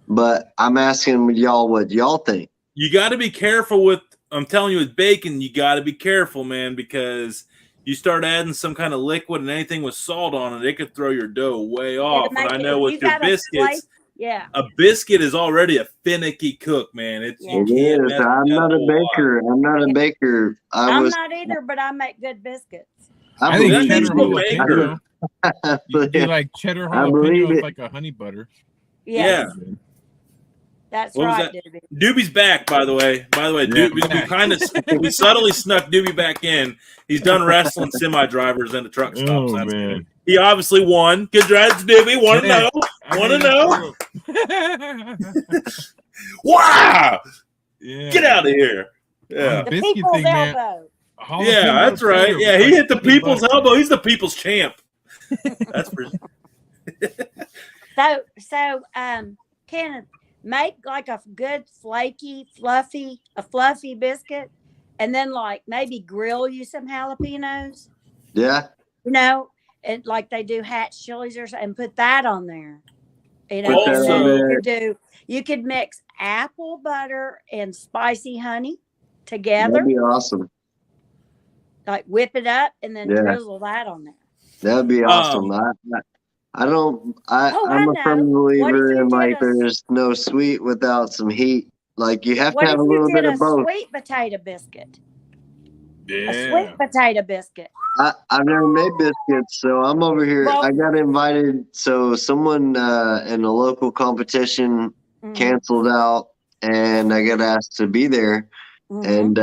But I'm asking y'all what y'all think. You got to be careful with. I'm telling you, with bacon, you got to be careful, man, because you start adding some kind of liquid and anything with salt on it, it could throw your dough way off. And I know with your biscuits, yeah. a biscuit is already a finicky cook, man. It's Yeah. you It can't is. mess I'm with that not a whole lot. baker. I'm not a baker. I'm not either, but I make good biscuits. I think believe cheddar you. jalapeno. You could do Yeah. like cheddar I believe jalapeno with it. like a honey butter. Yes, Yeah. that's What was right, that? Doobie. Doobie's back, by the way. Yeah. Doobie, we subtly snuck Doobie back in. He's done wrestling semi-drivers and the truck stops. Oh, That's man. good. He obviously won. Congrats, Doobie. Want to Yeah. know? I Want to mean, know? Wow! Yeah. Get out of here. Yeah. The Biscuit people's thing, man. elbow. Jalapeno Yeah, that's right. cheddar Yeah, with, he like, hit the honey people's butter. elbow. He's the people's champ. That's for So, Kenneth, make like a good flaky, fluffy biscuit, and then like maybe grill you some jalapenos, Yeah. and like they do hatch chilies or something, and put that on there. Put And that then on you could mix apple butter and spicy honey together, That'd be awesome. like whip it up and then Yeah. drizzle that on there. That'd be awesome. I'm a know. firm What if believer you in did like a- there's no sweet without some heat. Like you have What to if have a you little did bit a of both. sweet potato biscuit? A Yeah. sweet potato biscuit. I've never made biscuits, so I'm over here. Well- I got invited. So someone in a local competition Mhm, canceled out, and I got asked to be there. mhm. And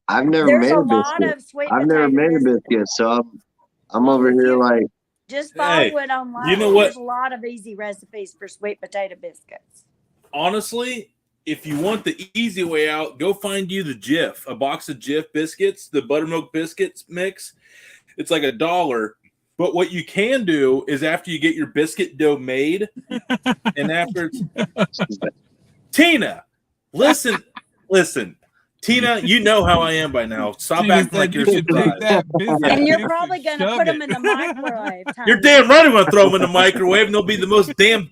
I've never There's made a a lot biscuit. of sweet I've potato never made a biscuits. biscuit, so I'm Well, over if here you- like Just follow Hey, it online. you know what? There's a lot of easy recipes for sweet potato biscuits. honestly, if you want the easy way out, go find you the Jif, a box of Jif biscuits, the buttermilk biscuits mix. It's like $1. But what you can do is after you get your biscuit dough made, and after Tina, listen. Tina, you know how I am by now. Stop acting like you're surprised. And you're probably going to put them in the microwave. You're damn right I'm going to throw them in the microwave, and they'll be the most damn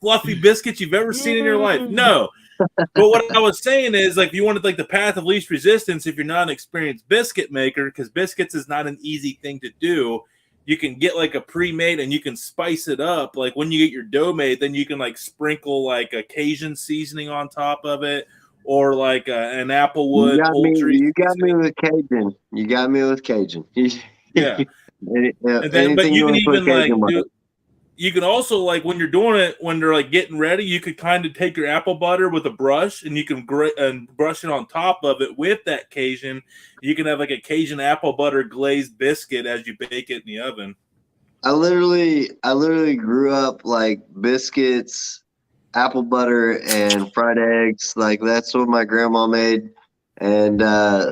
fluffy biscuits you've ever seen in your life. No. But what I was saying is, like, if you wanted like the path of least resistance, if you're not an experienced biscuit maker, because biscuits is not an easy thing to do, you can get like a pre-made and you can spice it up. Like when you get your dough made, then you can like sprinkle like a Cajun seasoning on top of it, or like an Applewood. You got me with Cajun. You got me with Cajun. Yeah. And then, but you can even like do. You can also, like, when you're doing it, when they're like getting ready, you could kind of take your apple butter with a brush and you can brush it on top of it with that Cajun. You can have like a Cajun apple butter glazed biscuit as you bake it in the oven. I literally grew up like biscuits, apple butter, and fried eggs. Like that's what my grandma made. And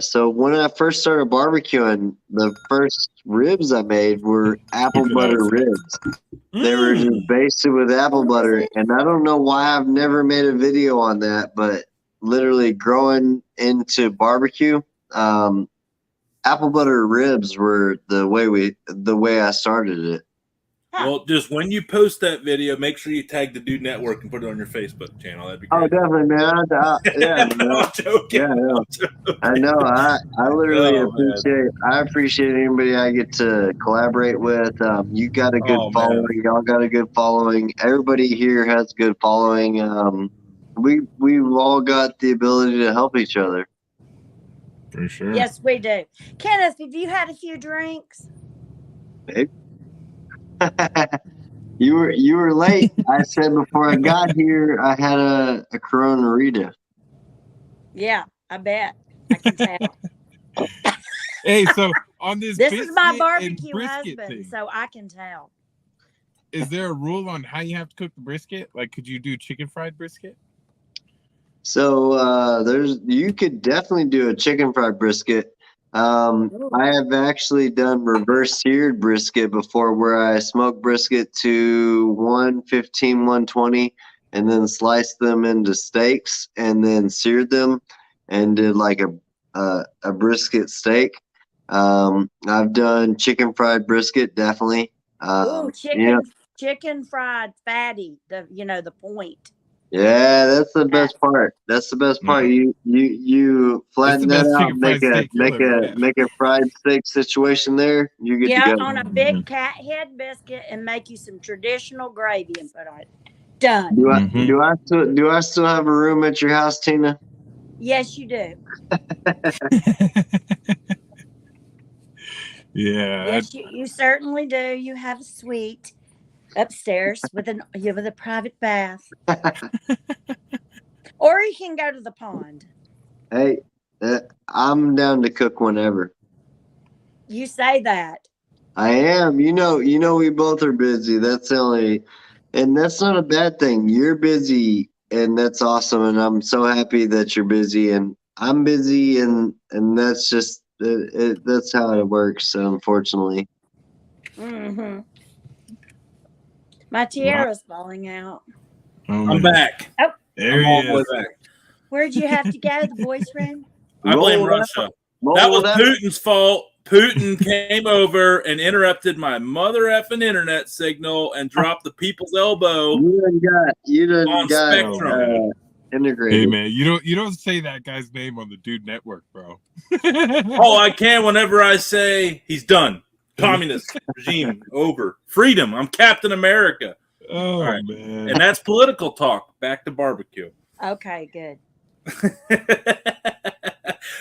so when I first started barbecuing, the first ribs I made were apple butter ribs. They were just basted with apple butter. And I don't know why I've never made a video on that, but literally growing into barbecue, apple butter ribs were the way I started it. Well, just when you post that video, make sure you tag the Dude Network and put it on your Facebook channel. That'd be great. Oh, definitely, man. Yeah, I'm joking. Yeah, I know. I literally appreciate anybody I get to collaborate with. You got a good following. Man. Y'all got a good following. Everybody here has a good following. We've all got the ability to help each other. For sure. Yes, we do. Kenneth, have you had a few drinks? Maybe. You were late. I said before I got here, I had a Corona Rita. Yeah, I bet. I can tell. Hey, so on this is my barbecue husband, thing, so I can tell. Is there a rule on how you have to cook the brisket? Like, could you do chicken fried brisket? So you could definitely do a chicken fried brisket. I have actually done reverse seared brisket before, where I smoke brisket to 115, 120, and then sliced them into steaks and then seared them and did like a brisket steak. I've done chicken fried brisket, definitely. Chicken fried fatty, the point. Yeah, that's the best part. That's the best part. You flatten that out, make a fried steak situation there. You get to go on a big cat head biscuit and make you some traditional gravy and put on it. Done. Do I still have a room at your house, Tina? Yes, you do. Yeah. Yes, you certainly do. You have a suite upstairs with a private bath. Or you can go to the pond. Hey, I'm down to cook whenever. You say that. I am. You know, we both are busy. And that's not a bad thing. You're busy, and that's awesome. And I'm so happy that you're busy, and I'm busy, and that's just that's how it works. Unfortunately. Mm-hmm. My tiara's falling out. I'm back. Oh, there he is. Back. Where'd you have to go? The boys' room? I blame Russia. That was Putin's fault. Putin came over and interrupted my mother effing internet signal and dropped the people's elbow. You didn't got Spectrum. Integrated. Hey man, you don't say that guy's name on the Dude Network, bro. Oh, I can whenever I say he's done. Communist regime over. Freedom. I'm Captain America. Oh right. Man. And that's political talk. Back to barbecue. Okay, good.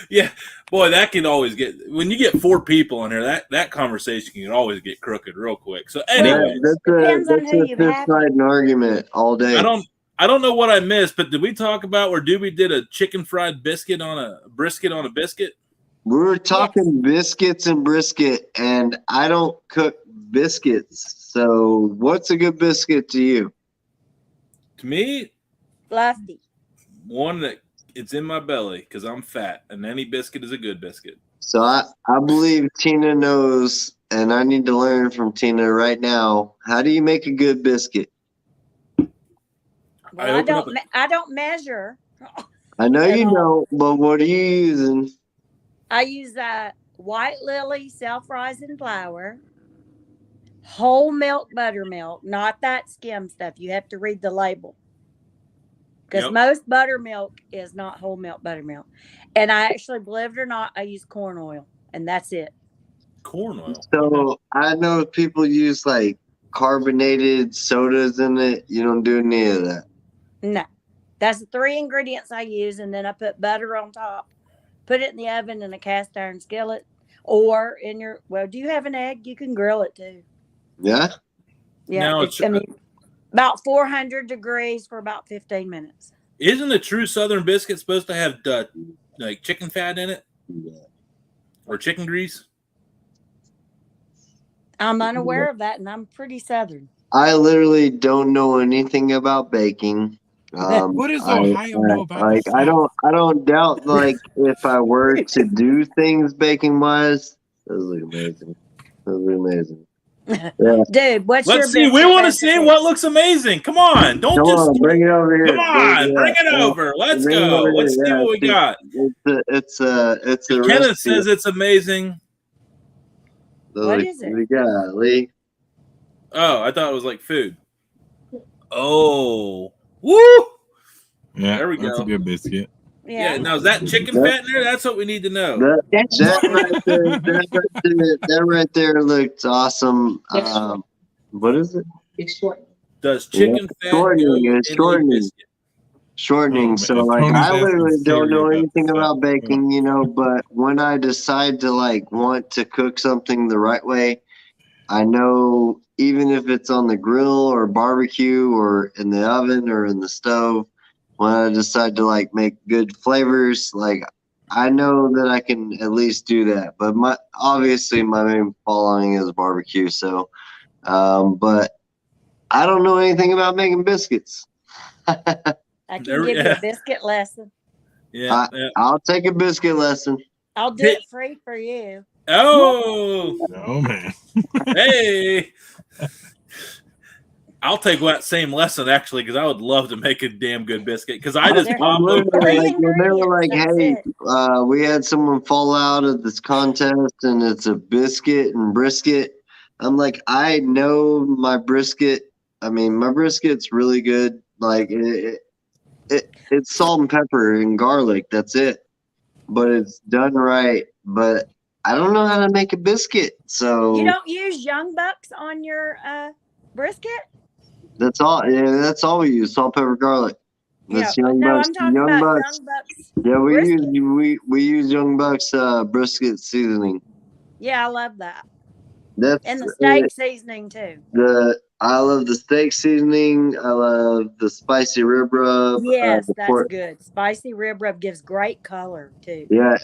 Yeah, boy, that can always get, when you get 4 people in here, that conversation can always get crooked real quick. So anyway, depends on who you have. An argument all day. I don't know what I missed, but did we talk about where Doobie did a chicken fried brisket on a biscuit? We were talking biscuits and brisket, and I don't cook biscuits. So what's a good biscuit to you? To me, Fluffy. One that it's in my belly because I'm fat, and any biscuit is a good biscuit. So I believe Tina knows, and I need to learn from Tina right now. How do you make a good biscuit? Well, I don't measure. I know you don't, but what are you using? I use White Lily self-rising flour, whole milk buttermilk, not that skim stuff. You have to read the label. Because most buttermilk is not whole milk buttermilk. And I actually, believe it or not, I use corn oil, and that's it. Corn oil. So I know people use like carbonated sodas in it. You don't do any of that. No. That's the 3 ingredients I use, and then I put butter on top. Put it in the oven in a cast iron skillet. Or in your, do you have an egg? You can grill it too. Yeah? Yeah. About 400 degrees for about 15 minutes. Isn't a true Southern biscuit supposed to have like chicken fat in it? Yeah. Or chicken grease? I'm unaware of that, and I'm pretty Southern. I literally don't know anything about baking. What does Ohio know about like? I don't doubt like if I were to do things baking wise, those look amazing. Those look amazing. Yeah. Dude, let's see. We want to see what looks amazing. Come on, bring it over here. Come on, bring it over. Let's go. Let's see what we got. It's a Kenneth recipe. says it's amazing. What is it? We got Lee. Oh, I thought it was like food. Oh, woo! Yeah, there we go. That's a good biscuit. Yeah. Now is that chicken fat in there? That's what we need to know. That right there looks awesome. What is it? It's short. Does chicken fat shortening? It's shortening. biscuit? Shortening. So like, I literally don't know anything about baking, you know. But when I decide to like want to cook something the right way, I know even if it's on the grill or barbecue or in the oven or in the stove. When I decide to like make good flavors, like I know that I can at least do that. But obviously my main following is barbecue. So, but I don't know anything about making biscuits. I can give you a biscuit lesson. Yeah, I'll take a biscuit lesson. I'll do it free for you. Oh, no, man. Hey. I'll take that same lesson actually because I would love to make a damn good biscuit because I just they were like, hey, we had someone fall out of this contest and it's a biscuit and brisket. I'm like, I know my brisket. I mean, my brisket's really good. Like it's salt and pepper and garlic. That's it. But it's done right. But I don't know how to make a biscuit. So you don't use Young Bucks on your brisket? That's all. Yeah, that's all we use. Salt, pepper, garlic. That's yeah. Young Bucks. I'm talking about Bucks. Young Bucks. Yeah, we use Young Bucks brisket seasoning. Yeah, I love that. That's and the steak seasoning too. I love the steak seasoning. I love the spicy rib rub. Yes, that's good. Spicy rib rub gives great color too. Yeah,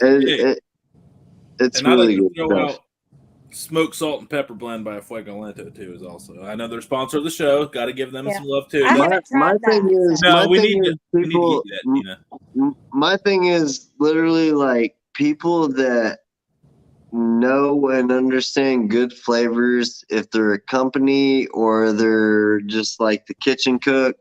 it's really good stuff. Smoked salt and pepper blend by Fuego Lento too is also. I know they're sponsor of the show. Got to give them some love too. My thing is, we need to eat that, Tina. My thing is literally like people that know and understand good flavors. If they're a company or they're just like the kitchen cook,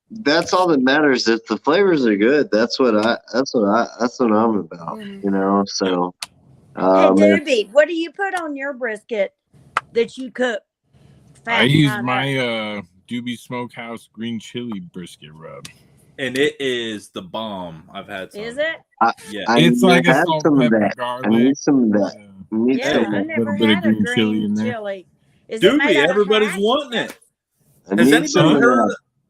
that's all that matters. If the flavors are good, that's what I'm about. You know, so. Hey, Doobie, what do you put on your brisket that you cook? I use my Doobie Smokehouse green chili brisket rub. And it is the bomb. I've had some. Is it? Yeah. It's like a salt and pepper garlic. I need some of that. I never had a green chili. Doobie, everybody's wanting it.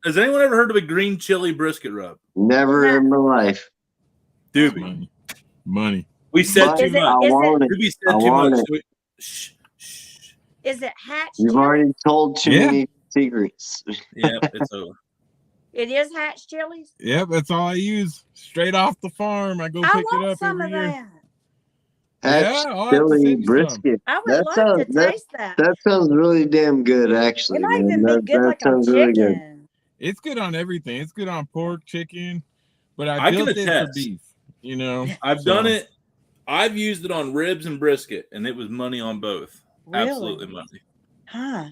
Has anyone ever heard of a green chili brisket rub? Never in my life. Doobie. Money. We said too much. Doobie said too much. Shh. Is it Hatch You've chili? already told too many secrets. Yeah, it's over. It is Hatch chilies? Yep, that's all I use. Straight off the farm. I go pick it up every year. Hatch chili brisket. I would love to taste that. That sounds really damn good, actually. It might even be good like a chicken. It's good on everything. It's good on pork, chicken, but I built it for beef. You know, I've done it. I've used it on ribs and brisket, and it was money on both. Really? Absolutely money. Huh.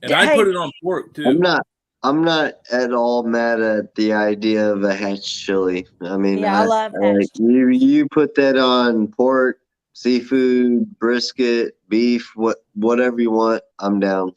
And I put it on pork too. I'm not at all mad at the idea of a hatch chili. I mean, I love hatch chili. You put that on pork, seafood, brisket, beef, whatever you want. I'm down.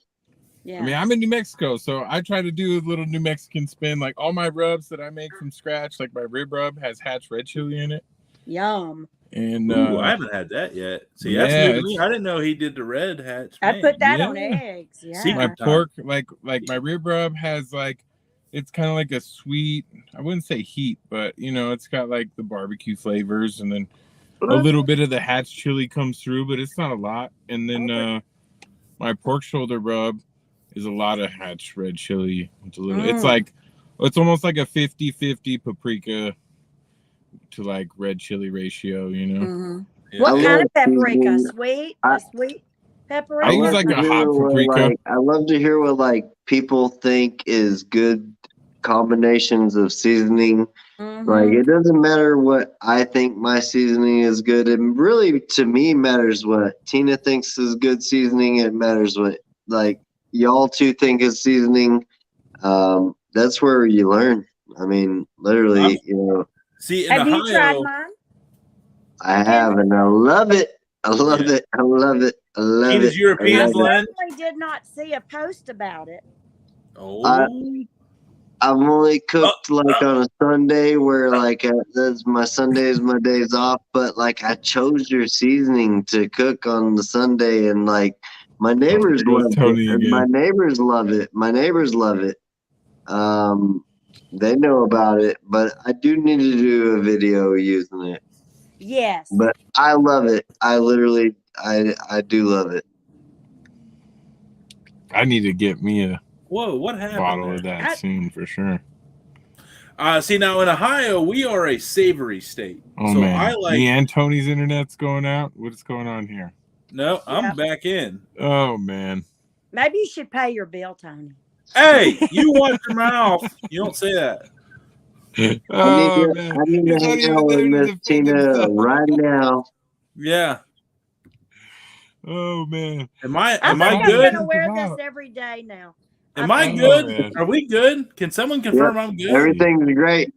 Yeah. I mean, I'm in New Mexico, so I try to do a little New Mexican spin. Like all my rubs that I make from scratch, like my rib rub has hatch red chili in it. Yum. And I haven't had that yet. See, that's new to me. I didn't know he did the red hatch. I put that on eggs. Yeah. My pork, like my rib rub has like, it's kind of like a sweet, I wouldn't say heat, but you know, it's got like the barbecue flavors, and then a little bit of the hatch chili comes through, but it's not a lot. And then my pork shoulder rub is a lot of hatch red chili. It's a little, it's almost like a 50-50 paprika to like red chili ratio, you know. Mm-hmm. Yeah. What kind of paprika? Sweet? A sweet paprika? I use like a hot paprika. I love to hear what like people think is good combinations of seasoning. Mm-hmm. Like it doesn't matter what I think my seasoning is good. It really, to me, matters what Tina thinks is good seasoning. It matters what like y'all two think is seasoning. That's where you learn. I mean, literally, you know. See, in have Ohio, you tried mine? I have, and I love it. I love it. I love it. I love Tina's it. European blend. I certainly did not see a post about it. Oh. I've only cooked like on a Sunday where like that's my Sundays, my days off. But like I chose your seasoning to cook on the Sunday, and like my neighbors love it. And my neighbors love it. My neighbors love it. They know about it, but I do need to do a video using it. Yes. But I love it. I literally, I do love it. I need to get me a what happened bottle of that soon for sure. See, now in Ohio, we are a savory state. Oh, so man. I like me and Tony's internet's going out. What's going on here? No, I'm back in. Oh man. Maybe you should pay your bill, Tony. Hey, you watch your mouth. You don't say that. I need to hang out with Miss Tina right now. Yeah. Oh man. Am I good? I'm gonna wear this every day now. Am I good? Are we good? Can someone confirm I'm good? Everything's great.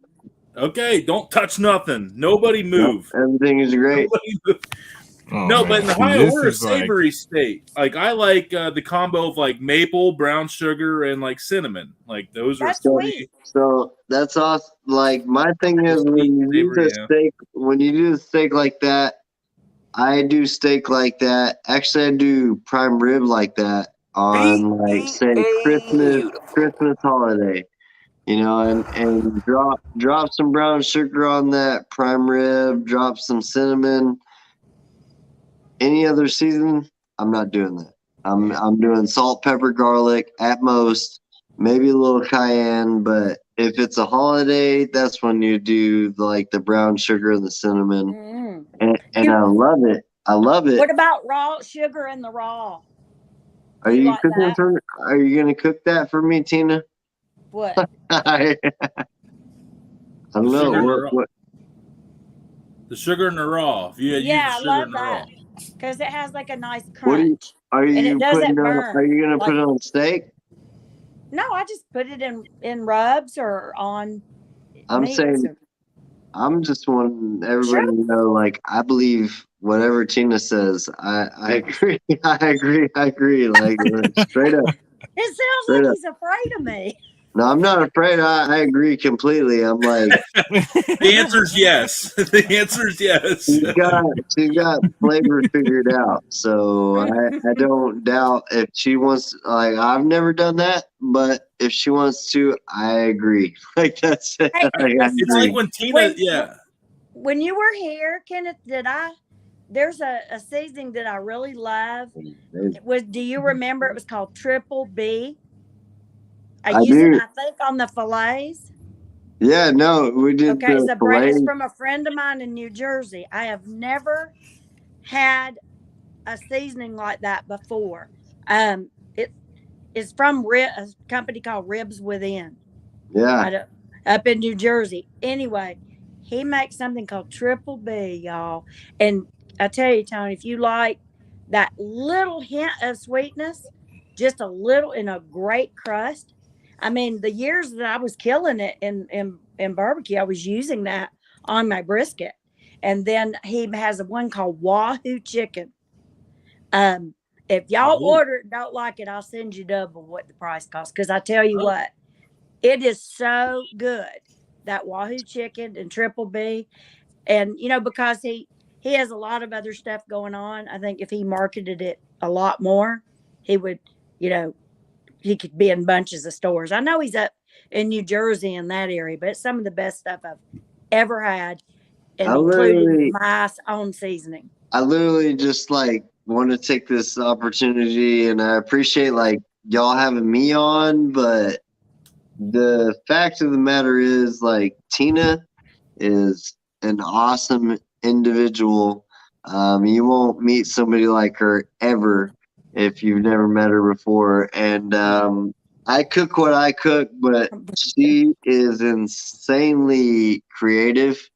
Okay, don't touch nothing. Nobody move. Everything is great. Oh, no, man. but in Ohio, we're a savory state. Like I like the combo of like maple, brown sugar, and like cinnamon. Like those are sweet. So that's awesome. Like my thing is when you do the steak like that, I do steak like that. Actually, I do prime rib like that on like say Christmas holiday. You know, and drop some brown sugar on that prime rib. Drop some cinnamon. Any other season, I'm not doing that. I'm doing salt, pepper, garlic at most, maybe a little cayenne. But if it's a holiday, that's when you do like the brown sugar and the cinnamon, and I love it. I love it. What about raw sugar in the raw? Are you cooking for? Are you gonna cook that for me, Tina? What? I don't know. What? The sugar in the raw. If you I love that. Because it has like a nice crunch. Are you gonna put it on steak? No, I just put it in rubs or on. I'm just wanting everybody to know. Like I believe whatever Tina says. I agree. I agree. Like straight up. It sounds like he's afraid of me. No, I'm not afraid. I agree completely. I'm like the answer's yes. The answer's yes. She's got flavor figured out. So I don't doubt if she wants. Like I've never done that, but if she wants to, I agree. Like that's it. It's like when Tina. When you were here, Kenneth, there's a seasoning that I really love. Do you remember? It was called Triple B. I use it, I think, on the fillets. Yeah, no, we did. Okay, it's from a friend of mine in New Jersey. I have never had a seasoning like that before. It is from a company called Ribs Within. Yeah. Up in New Jersey. Anyway, he makes something called Triple B, y'all. And I tell you, Tony, if you like that little hint of sweetness, just a little in a great crust. I mean, the years that I was killing it in barbecue, I was using that on my brisket. And then he has one called Wahoo Chicken. If y'all order it, don't like it, I'll send you double what the price costs. Because I tell you what, it is so good, that Wahoo Chicken and Triple B. And, because he has a lot of other stuff going on. I think if he marketed it a lot more, he would, he could be in bunches of stores. I know he's up in New Jersey in that area, but it's some of the best stuff I've ever had, and including my own seasoning. I literally just want to take this opportunity, and I appreciate y'all having me on, but the fact of the matter is Tina is an awesome individual. You won't meet somebody like her ever if you've never met her before. And I cook what I cook, but she is insanely creative.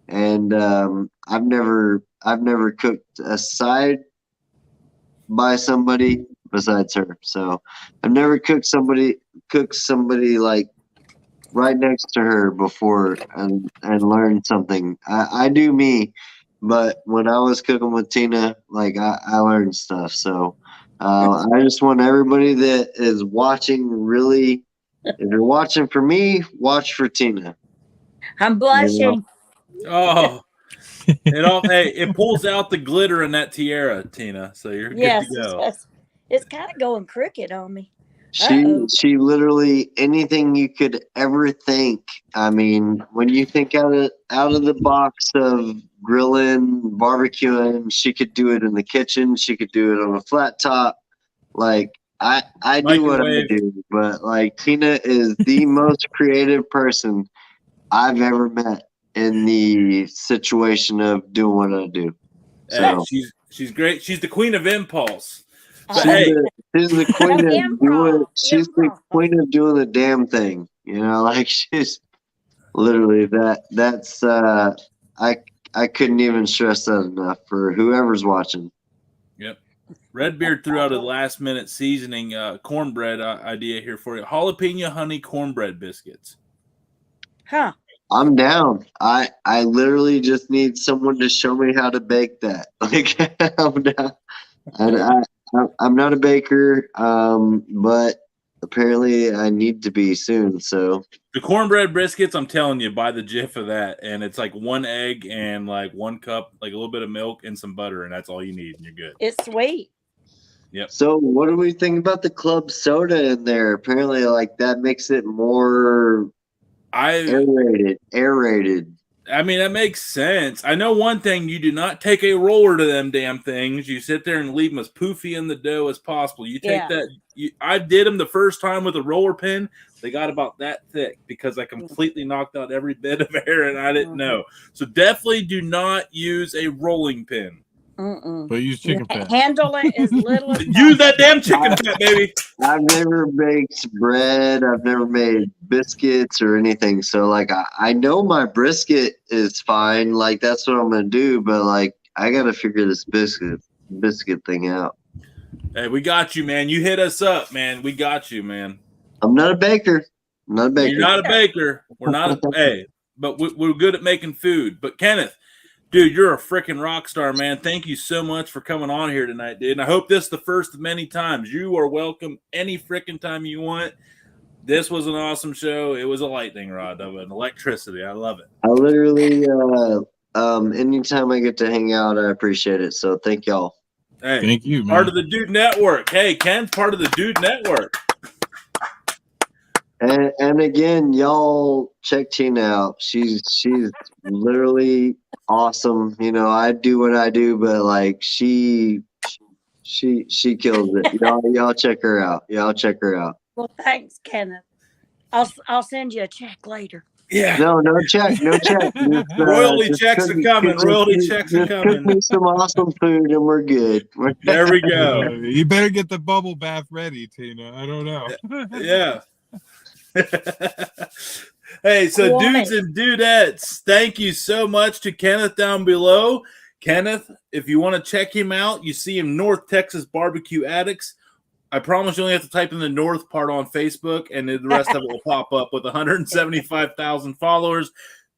And I've never cooked aside by somebody besides her. So I've never cooked somebody right next to her before and learned something. I do me, but when I was cooking with Tina, I learned stuff. So I just want everybody that is watching, really, if you're watching for me, watch for Tina. I'm blushing. Oh, it pulls out the glitter in that tiara, Tina. So you're good to go. It's kind of going crooked on me. She literally, anything you could ever think. I mean, when you think out of the box of grilling, barbecuing, she could do it in the kitchen. She could do it on a flat top. I do what I do, but Tina is the most creative person I've ever met in the situation of doing what I do. So she's great. She's the queen of impulse. She's the queen of doing. She's the queen of doing the damn thing. She's literally that. That's I couldn't even stress that enough for whoever's watching. Yep. Redbeard threw out a last-minute seasoning cornbread idea here for you. Jalapeno honey cornbread biscuits. Huh. I'm down. I literally just need someone to show me how to bake that. I'm down. And I'm not a baker, but apparently I need to be soon. So the cornbread briskets, I'm telling you, buy the GIF of that, and it's 1 egg and 1 cup, a little bit of milk and some butter, and that's all you need, and you're good. It's sweet. Yep. So what do we think about the club soda in there? Apparently, that makes it more aerated. I mean, that makes sense. I know one thing: you do not take a roller to them damn things. You sit there and leave them as poofy in the dough as possible. You take that. I did them the first time with a roller pin. They got about that thick because I completely knocked out every bit of air, and I didn't know. So definitely do not use a rolling pin. But use chicken fat. Handle it as little as use that damn chicken fat, baby. I've never baked bread. I've never made biscuits or anything. So I know my brisket is fine. That's what I'm gonna do. But I gotta figure this biscuit thing out. Hey, we got you, man. You hit us up, man. We got you, man. I'm not a baker. You're not a baker. We're not. Hey, but we're good at making food. But Kenneth, dude, you're a freaking rock star, man. Thank you so much for coming on here tonight, dude. And I hope this is the first of many times. You are welcome any freaking time you want. This was an awesome show. It was a lightning rod of an electricity. I love it. I literally, anytime I get to hang out, I appreciate it. So thank y'all. Hey, thank you, man. Part of the Dude Network. Hey, Ken's part of the Dude Network. And again, y'all check Tina out. She's literally awesome. I do what I do, but she kills it. Y'all check her out. Well, thanks, Kenneth. I'll send you a check later. Yeah. No check. Royalty checks are coming. Royalty checks are coming. Cook me some awesome food, and we're good. There we go. You better get the bubble bath ready, Tina. I don't know. Yeah. Hey, so dudes and dudettes, thank you so much to Kenneth down below. Kenneth, if you want to check him out, you see him North Texas BBQ Addicts. I promise you only have to type in the North part on Facebook, and the rest of it will pop up with 175,000 followers.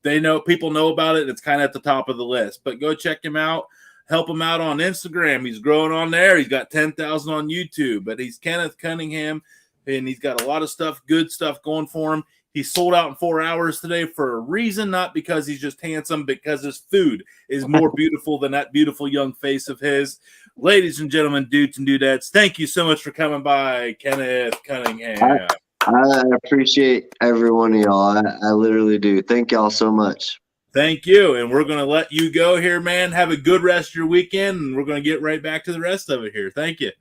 People know about it. It's kind of at the top of the list. But go check him out. Help him out on Instagram. He's growing on there. He's got 10,000 on YouTube. But he's Kenneth Cunningham, and he's got a lot of stuff, good stuff going for him. He sold out in 4 hours today for a reason, not because he's just handsome, because his food is more beautiful than that beautiful young face of his. Ladies and gentlemen, dudes and dudettes, thank you so much for coming by, Kenneth Cunningham. I appreciate every one of y'all. I literally do. Thank y'all so much. Thank you. And we're going to let you go here, man. Have a good rest of your weekend, and we're going to get right back to the rest of it here. Thank you.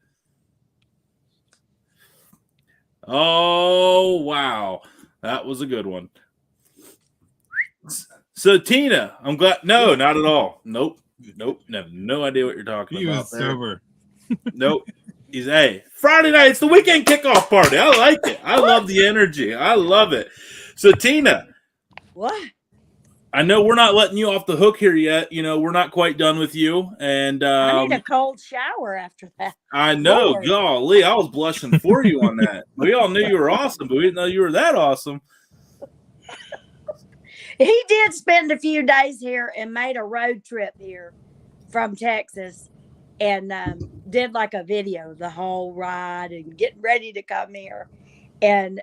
Oh, wow. That was a good one. So, Tina, I'm glad. No, not at all. Nope. Have no idea what you're talking about. He was sober. Nope. Hey, Friday night. It's the weekend kickoff party. I like it. I love the energy. I love it. So, Tina. What? I know we're not letting you off the hook here yet. We're not quite done with you. And I need a cold shower after that. I know. Lord. Golly, I was blushing for you on that. We all knew you were awesome, but we didn't know you were that awesome. He did spend a few days here and made a road trip here from Texas and did like a video of the whole ride and getting ready to come here. And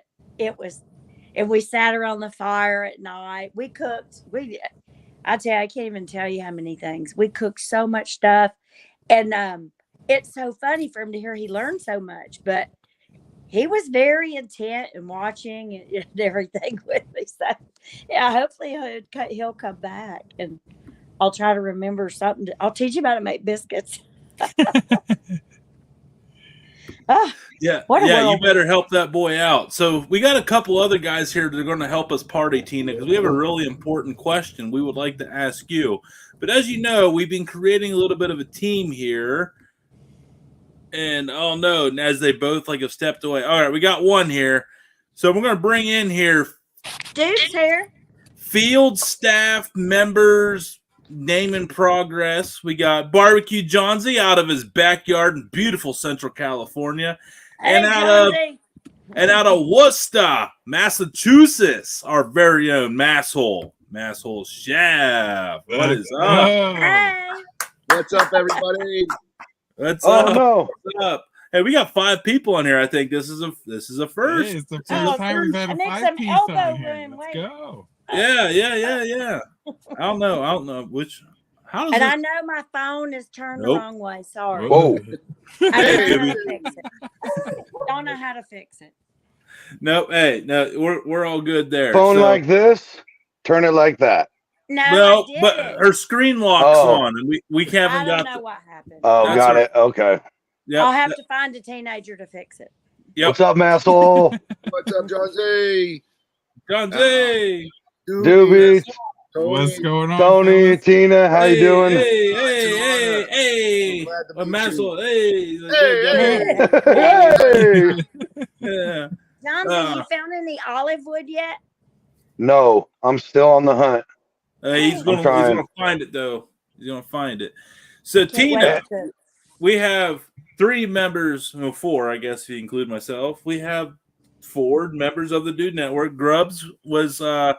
we sat around the fire at night. We cooked. I tell you, I can't even tell you how many things. We cooked so much stuff. And it's so funny for him to hear he learned so much. But he was very intent and watching and everything with me. So, yeah, hopefully he'll come back. And I'll try to remember something. I'll teach him how to make biscuits. Yeah, you better help that boy out. So we got a couple other guys here that are going to help us party, Tina, because we have a really important question we would like to ask you. But as you know, we've been creating a little bit of a team here. And, oh, no, and as they both have stepped away. All right, we got one here. So we're going to bring in here. Dude's here. Field staff members, name in progress. We got Barbecue Johnsy out of his backyard in beautiful Central California. Hey, and out of Worcester, Massachusetts, our very own Masshole Chef. What is up? Hey. What's up, everybody? What's up? Hey, we got 5 people on here. I think this is a first. Hey, it's the first time we've had a 5-piece on here. Let's go. Yeah. I don't know which. I know my phone is turned the wrong way. Sorry. Whoa. Don't know how to fix it. Nope. Hey, no, we're all good there. Phone like this, turn it like that. No, but her screen locks on, and we haven't got. I don't know what happened. Oh, got it. Okay. Yep. I'll have to find a teenager to fix it. Yep. What's up, Masshole? What's up, Johnsy? Doobie. What's going on? Tony, Tina, how you doing? Hey. Masshole. Hey. Yeah. Johnson, you found any olive wood yet? No, I'm still on the hunt. He's gonna find it though. He's gonna find it. So Tina, we have 3 members, 4, I guess if you include myself. We have 4 members of the Dude Network. Grubbs was the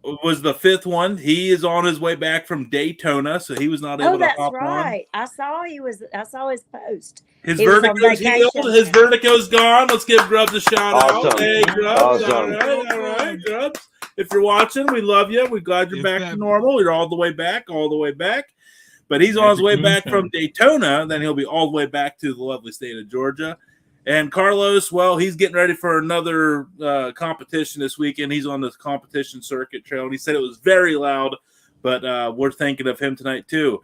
5th one. He is on his way back from Daytona, so he was not able to hop on. Right. I saw his post. His vertigo's gone. Let's give Grubbs a shout out. Hey, Grubbs. Awesome. All right, Grubbs. If you're watching, we love you. We're glad you're back to normal. You're all the way back. But he's on his way back from Daytona. Then he'll be all the way back to the lovely state of Georgia. And Carlos, well, he's getting ready for another competition this weekend. He's on the competition circuit trail. And he said it was very loud, but we're thinking of him tonight too.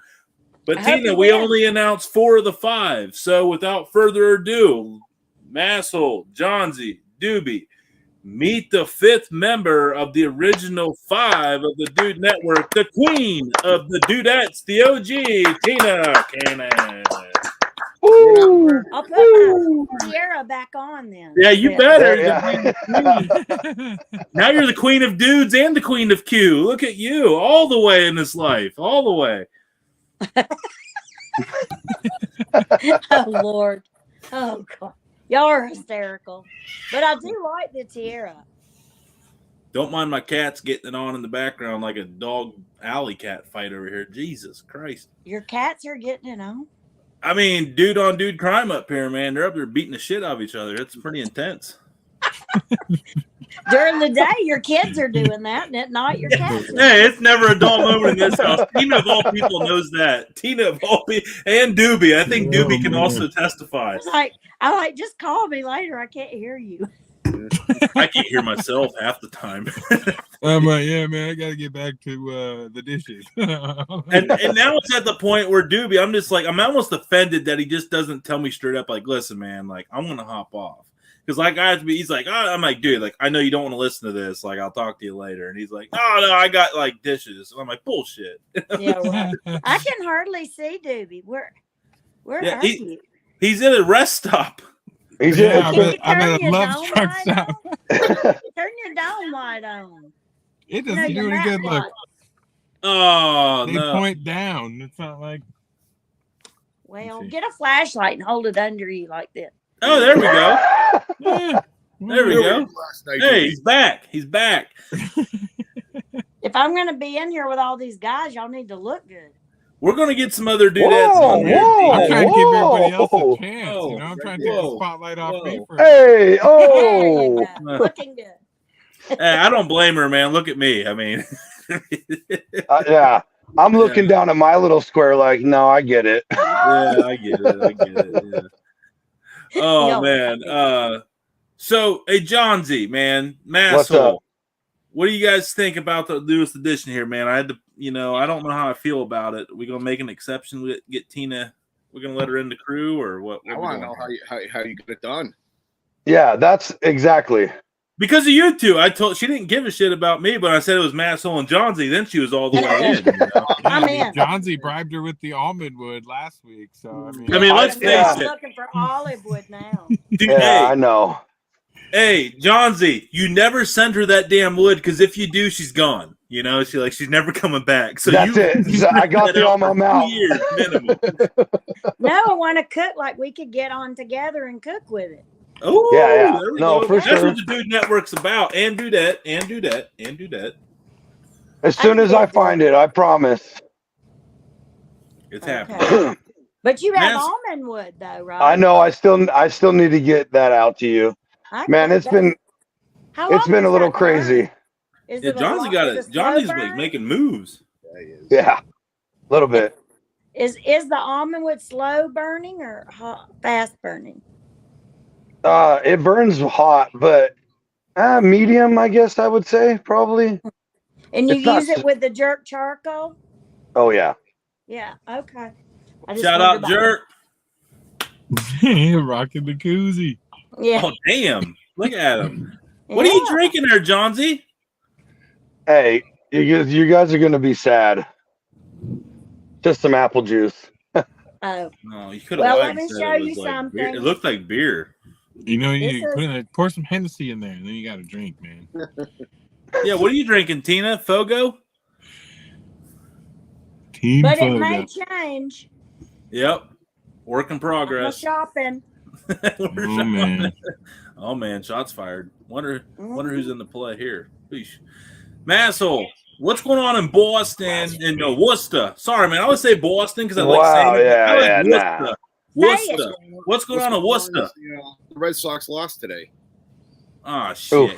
But Tina, we only announced 4 of the 5. So without further ado, Masshole, Johnsy, Doobie, meet the 5th member of the original 5 of the Dude Network, the queen of the Dudettes, the OG, Tina Cannon. Woo! I'll put my tiara back on then. Yeah, you Yeah. better. Yeah. Now you're the queen of dudes and the queen of Q. Look at you, all the way in this life, all the way. Oh Lord. Oh God. Y'all are hysterical. But I do like the tiara. Don't mind my cats getting it on in the background like a dog alley cat fight over here. Jesus Christ. Your cats are getting it on. I mean, dude on dude crime up here, man. They're up there beating the shit out of each other. It's pretty intense. During the day, your kids are doing that, and at night, your cats are. Hey, it's never a dull moment in this house. Tina of all people knows that. Tina of all people, and Doobie. I think Doobie can also testify. I like, just call me later. I can't hear you. I can't hear myself half the time. I'm like, yeah, man, I got to get back to the dishes. and now it's at the point where Doobie, I'm just like, I'm almost offended that he just doesn't tell me straight up, like, listen, man, like, I'm going to hop off. Because, like, I have to be, he's like, oh, I'm like, dude, like, I know you don't want to listen to this. Like, I'll talk to you later. And he's like, oh, no, I got, like, dishes. And I'm like, bullshit. Yeah, well, I can hardly see Doobie. Where Yeah, are you? He's in a rest stop. He's Yeah, in. I'm at a Turn your love dome truck light stop. Turn your dome light on. It You know, doesn't your do any map good. Look, light. Oh, they no. point down. It's not like. Well, get a flashlight and hold it under you like this. Oh, there we go. Yeah. There we go. Hey, he's back. He's back. If I'm going to be in here with all these guys, y'all need to look good. We're going to get some other dudettes on here. I'm trying to give everybody else Whoa. a chance. You know, I'm trying to take the spotlight off me for. Hey, There oh. you go. Looking good. Hey, I don't blame her, man. Look at me. I mean, Yeah. I'm looking down at my little square like, no, I get it. yeah, I get it. Yeah. Oh, No. man. So, hey, John Z, man, What's up? Masshole. What do you guys think about the newest edition here, man? I had to, I don't know how I feel about it. We gonna make an exception? We get Tina. We're gonna let her in the crew, or what? I want to know how you get it done. Yeah, that's exactly. Because of you two, I told she didn't give a shit about me, but I said it was Masshole and John Z. Then she was all the way in. I'm in. John Z bribed her with the almond wood last week, so let's face I'm it. looking for olive wood now. Dude, Yeah, I know. Hey, John Z, you never send her that damn wood because if you do, she's gone. She's never coming back. So That's it. So I got that it on out my for 2 mouth. years minimum. No, I want to cook like we could get on together and cook with it. Oh, Yeah. there we No, go. for That's sure. what the Dude Network's about. And do that. As soon as I find it, I promise. It's happening. Okay. But you have Mass- almond wood though, right? I know. I still need to get that out to you, man. It's been How long a does little that crazy. burn? Is Yeah, it a John Z long- got is it. slow John Z's burn? making moves. Yeah, a little bit. Is the almond wood slow burning or fast burning? It burns hot, but medium, I guess I would say probably. And you It's not use it with the jerk charcoal? Oh yeah. Yeah. Okay. I just Shout wondered out, about- Jerk. rocking the koozie. Yeah. Oh, damn. Look at him. What are you Yeah. drinking there, John Z? Hey, you guys are gonna be sad. Just some apple juice. Oh, No, you could have Well, lied let and me said show it you was like something. beer. It looked like beer. You know, you This pour some Hennessy in there, and then you got to drink, man. Yeah, what are you drinking, Tina? Fogo? Team but it Fogo. may change. Yep. Work in I'm progress. shopping. Oh man, Oh man, shots fired. Wonder who's in the play here. Eesh. Masshole, what's going on in Boston and Worcester? Sorry, man. I would say Boston because I like Wow, saying it. yeah, I like yeah, Worcester. nah. Worcester. What's going on in What's Worcester? going on is, the Red Sox lost today. Oh shit!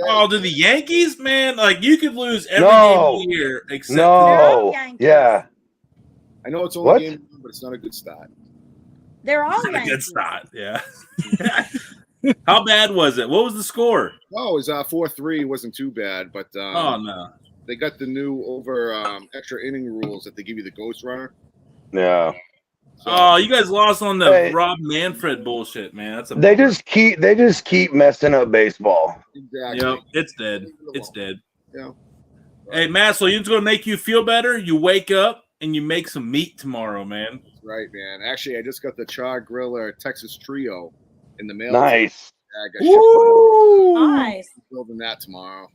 Oh, to the Yankees, man. Like you could lose every No. game of the year except They're all No. Yankees. Yeah. I know it's What? only game one, but it's not a good start. They're all for the Yankees. good start. Yeah. How bad was it? What was the score? Oh, it was 4-3. Wasn't too bad, but Oh no. they got the new extra inning rules that they give you the ghost runner. Yeah. So, Oh, you guys lost on the Hey. Rob Manfred bullshit, man. That's a They bummer. just keep messing up baseball. exactly. Yep, it's dead. It's dead. Yeah. Hey, Maslow, you know what's going to make you feel better? You wake up and you make some meat tomorrow, man. right, man. Actually, I just got the Char Griller Texas Trio in the mail. Nice. Nice. I'm building that tomorrow.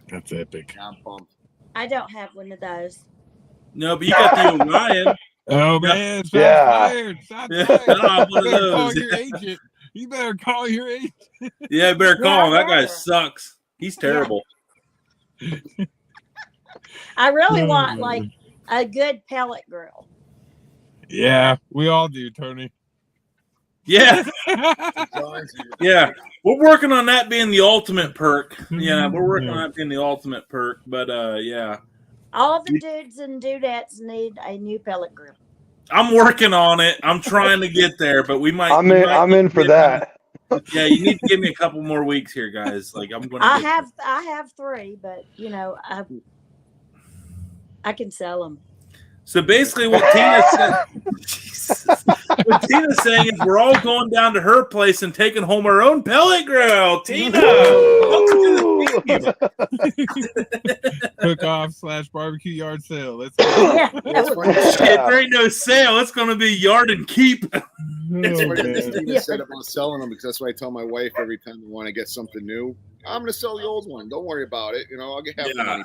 That's epic. Yeah, I'm pumped. I don't have one of those. No, but you got the Orion. Oh man, shots Yeah. fired. Shots Yeah, fired. I have one You of better call those. your agent. You better call your agent. Yeah, I better call him. Yeah, That guy yeah. sucks. He's terrible. I really want like a good pellet grill. Yeah, we all do, Tony. Yeah. Yeah. We're working on that being the ultimate perk. Yeah, we're working on that being the ultimate perk. But yeah. All the dudes and dudettes need a new pellet grill. I'm working on it. I'm trying to get there, but we might. I'm in for that. Yeah, you need to give me a couple more weeks here, guys. Like I'm going. I have 3, but I can sell them. So basically, what Tina's saying is we're all going down to her place and taking home our own pellet grill. Tina, welcome to the team. Cook-off / barbecue yard sale. Let's go. Yeah. Shit, there ain't no sale. It's going to be yard and keep. Oh, man. Said about selling them because that's what I tell my wife every time I want to get something new. I'm going to sell the old one. Don't worry about it. I'll get half the money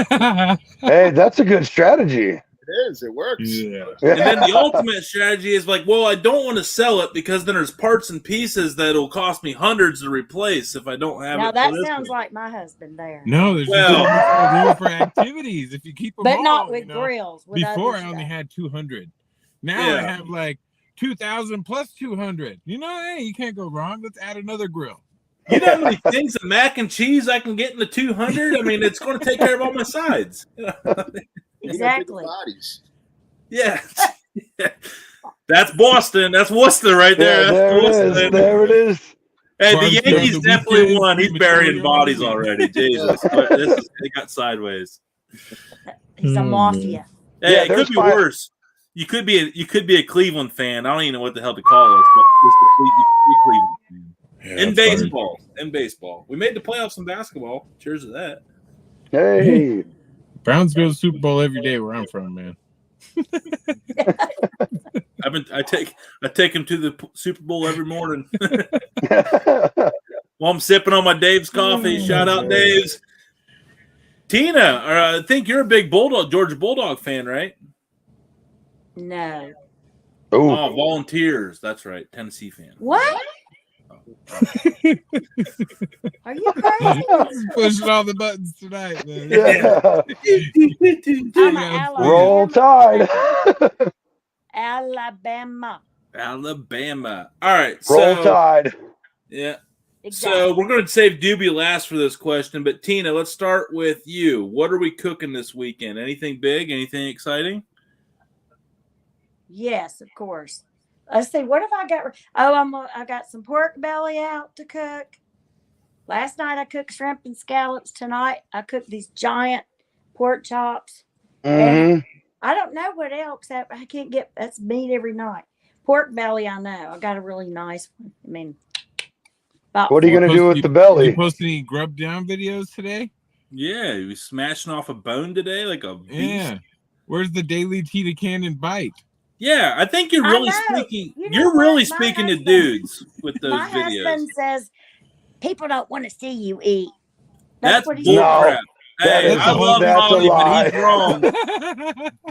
back. Hey, that's a good strategy. It is. It works. Yeah. And then the ultimate strategy is like, well, I don't want to sell it because then there's parts and pieces that'll cost me hundreds to replace if I don't have Now it. that sounds like my husband there. No, there's room for activities if you keep them But all, not with grills. With Before other I only stuff. had 200. Now I have like 2,000 plus 200. Hey, you can't go wrong. Let's add another grill. You know how many things of mac and cheese I can get in the 200? I mean, it's going to take care of all my sides. Exactly. Bodies. Yeah. That's Boston. That's Worcester right there. Yeah, there it is. There it is. Hey, the Barbecue Yankees on the definitely weekend, won. He's burying bodies crematoria. already. Jesus. It got sideways. He's a mafia. Hey, Yeah, it could there's be five- worse. You could be a Cleveland fan. I don't even know what the hell to call us, but just a Cleveland fan. In baseball. We made the playoffs in basketball. Cheers to that. Hey. Browns go to the Super Bowl every day where I'm from, man. I take him to the Super Bowl every morning. While I'm sipping on my Dave's coffee. Shout out Dave's. Tina, I think you're a big Georgia Bulldog fan, right? No. Ooh. Oh, Volunteers. That's right. Tennessee fan. What? Are you crazy? Pushing all the buttons tonight, man. Yeah. I'm an Alabama. Roll Tide. Alabama. All right. Roll So, Tide. yeah. Exactly. So we're going to save Doobie last for this question, but Tina, let's start with you. What are we cooking this weekend? Anything big? Anything exciting? Yes, of course. Let's see. What have I got? Oh, I got some pork belly out to cook. Last night I cooked shrimp and scallops. Tonight I cooked these giant pork chops. And I don't know what else. I can't get. That's meat every night. Pork belly, I know. I got a really nice one. I mean, What are you going to do with the belly? You post any grub down videos today? Yeah, you smashing off a bone today like a beast. Yeah. Where's the daily Tina Cannon bite? Yeah, I think you're really speaking. You're really speaking to dudes with those my videos. husband says people don't want to see you eat. That's what he bullcrap. That Hey, is I love that's a Bobby, but lie. he's wrong.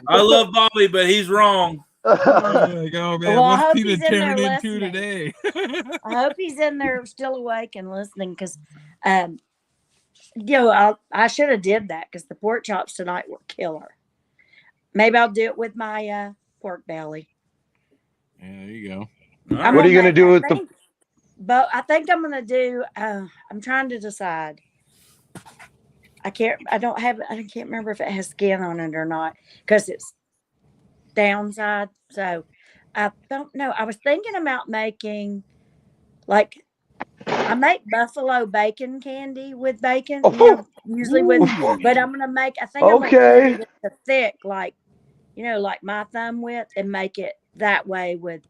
I love Bobby, but he's wrong. Like, oh man, Well, I hope what's Tina he's in there tearing into listening. today? I hope he's in there still awake and listening because, I should have did that because the pork chops tonight were killer. Maybe I'll do it with my pork belly. Yeah, there you go. What are you going to do with the? But I think I'm going to do. I'm trying to decide. I can't remember if it has skin on it or not because it's downside. So I don't know. I was thinking about making I make buffalo bacon candy with bacon, usually with, but I'm gonna make. I think I'm gonna make it thick, like my thumb width, and make it that way with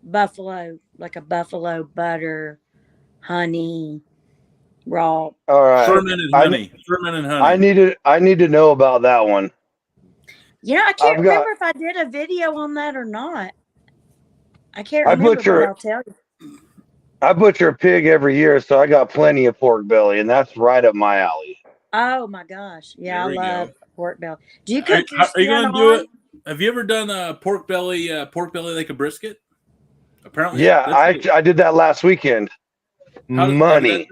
buffalo, like a buffalo butter, honey, raw. All right. Fermented honey. I need to know about that one. You know, I can't remember if I did a video on that or not. I can't remember, but I'll tell you. I butcher a pig every year, so I got plenty of pork belly, and that's right up my alley. Oh my gosh. Yeah, I love pork belly. Do you cook Are you going to do it? Have you ever done pork belly like a brisket? Apparently. Yeah, I did that last weekend. Money. Money.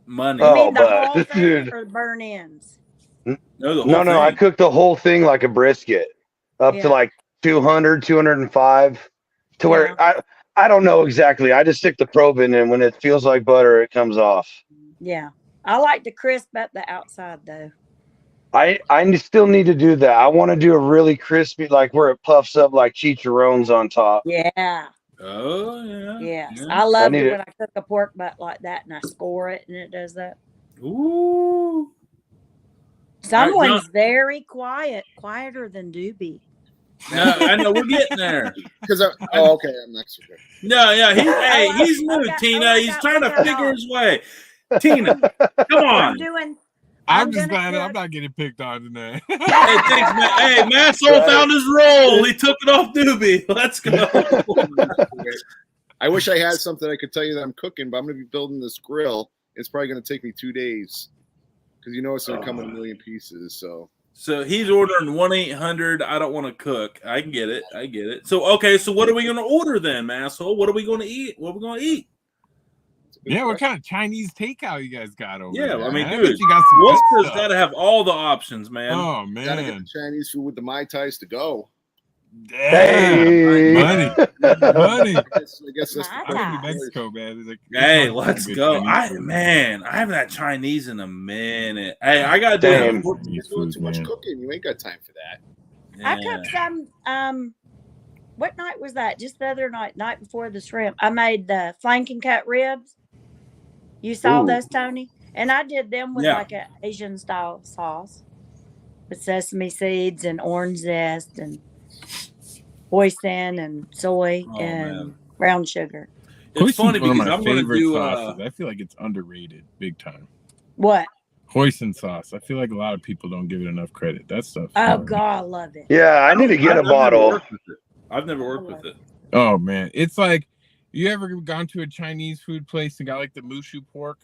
You mean the whole thing or burn ends? No, I cooked the whole thing like a brisket up to like 200, 205 to where I don't know exactly. I just stick the probe in, and when it feels like butter, it comes off. Yeah. I like to crisp up the outside though. I still need to do that. I want to do a really crispy, like where it puffs up like chicharrones on top. Yeah. Oh yeah. Yes. Yeah. I love it when I cook a pork butt like that and I score it and it does that. Ooh. Someone's very quiet, quieter than Doobie. No, I know we're getting there. Okay, I'm next. No, yeah, he's new, Tina. He's trying to figure his way. Tina, come on. I'm just glad I'm not getting picked on tonight. Hey, thanks, man. Hey, Massole found his role. He took it off Doobie. Let's go. I wish I had something I could tell you that I'm cooking, but I'm going to be building this grill. It's probably going to take me 2 days because it's going to come in a million pieces. So he's ordering 1-800. I don't want to cook. I can get it. So okay. So what are we going to order then, Massole? What are we going to eat? What are we going to eat? Yeah, what kind of Chinese takeout you guys got over there? Yeah, I mean, dude, Worcester's got to have all the options, man. Oh man, gotta get the Chinese food with the Mai Tais to go. Hey, money. I guess that's Mexico, man. Like, hey, let's go. I haven't had Chinese in a minute. Hey, I got to do You're doing too much cooking. You ain't got time for that. Yeah. I cooked some. What night was that? Just the other night before the shrimp. I made the flank and cut ribs. You saw those, Tony? And I did them with like an Asian style sauce with sesame seeds and orange zest and hoisin and soy and brown sugar. It's funny because I'm going to do. I feel like it's underrated big time. What? Hoisin sauce. I feel like a lot of people don't give it enough credit. That stuff. Oh God, I love it. Yeah, I need to get a bottle. I've never worked with it. Oh man, it's like, you ever gone to a Chinese food place and got like the mushu pork,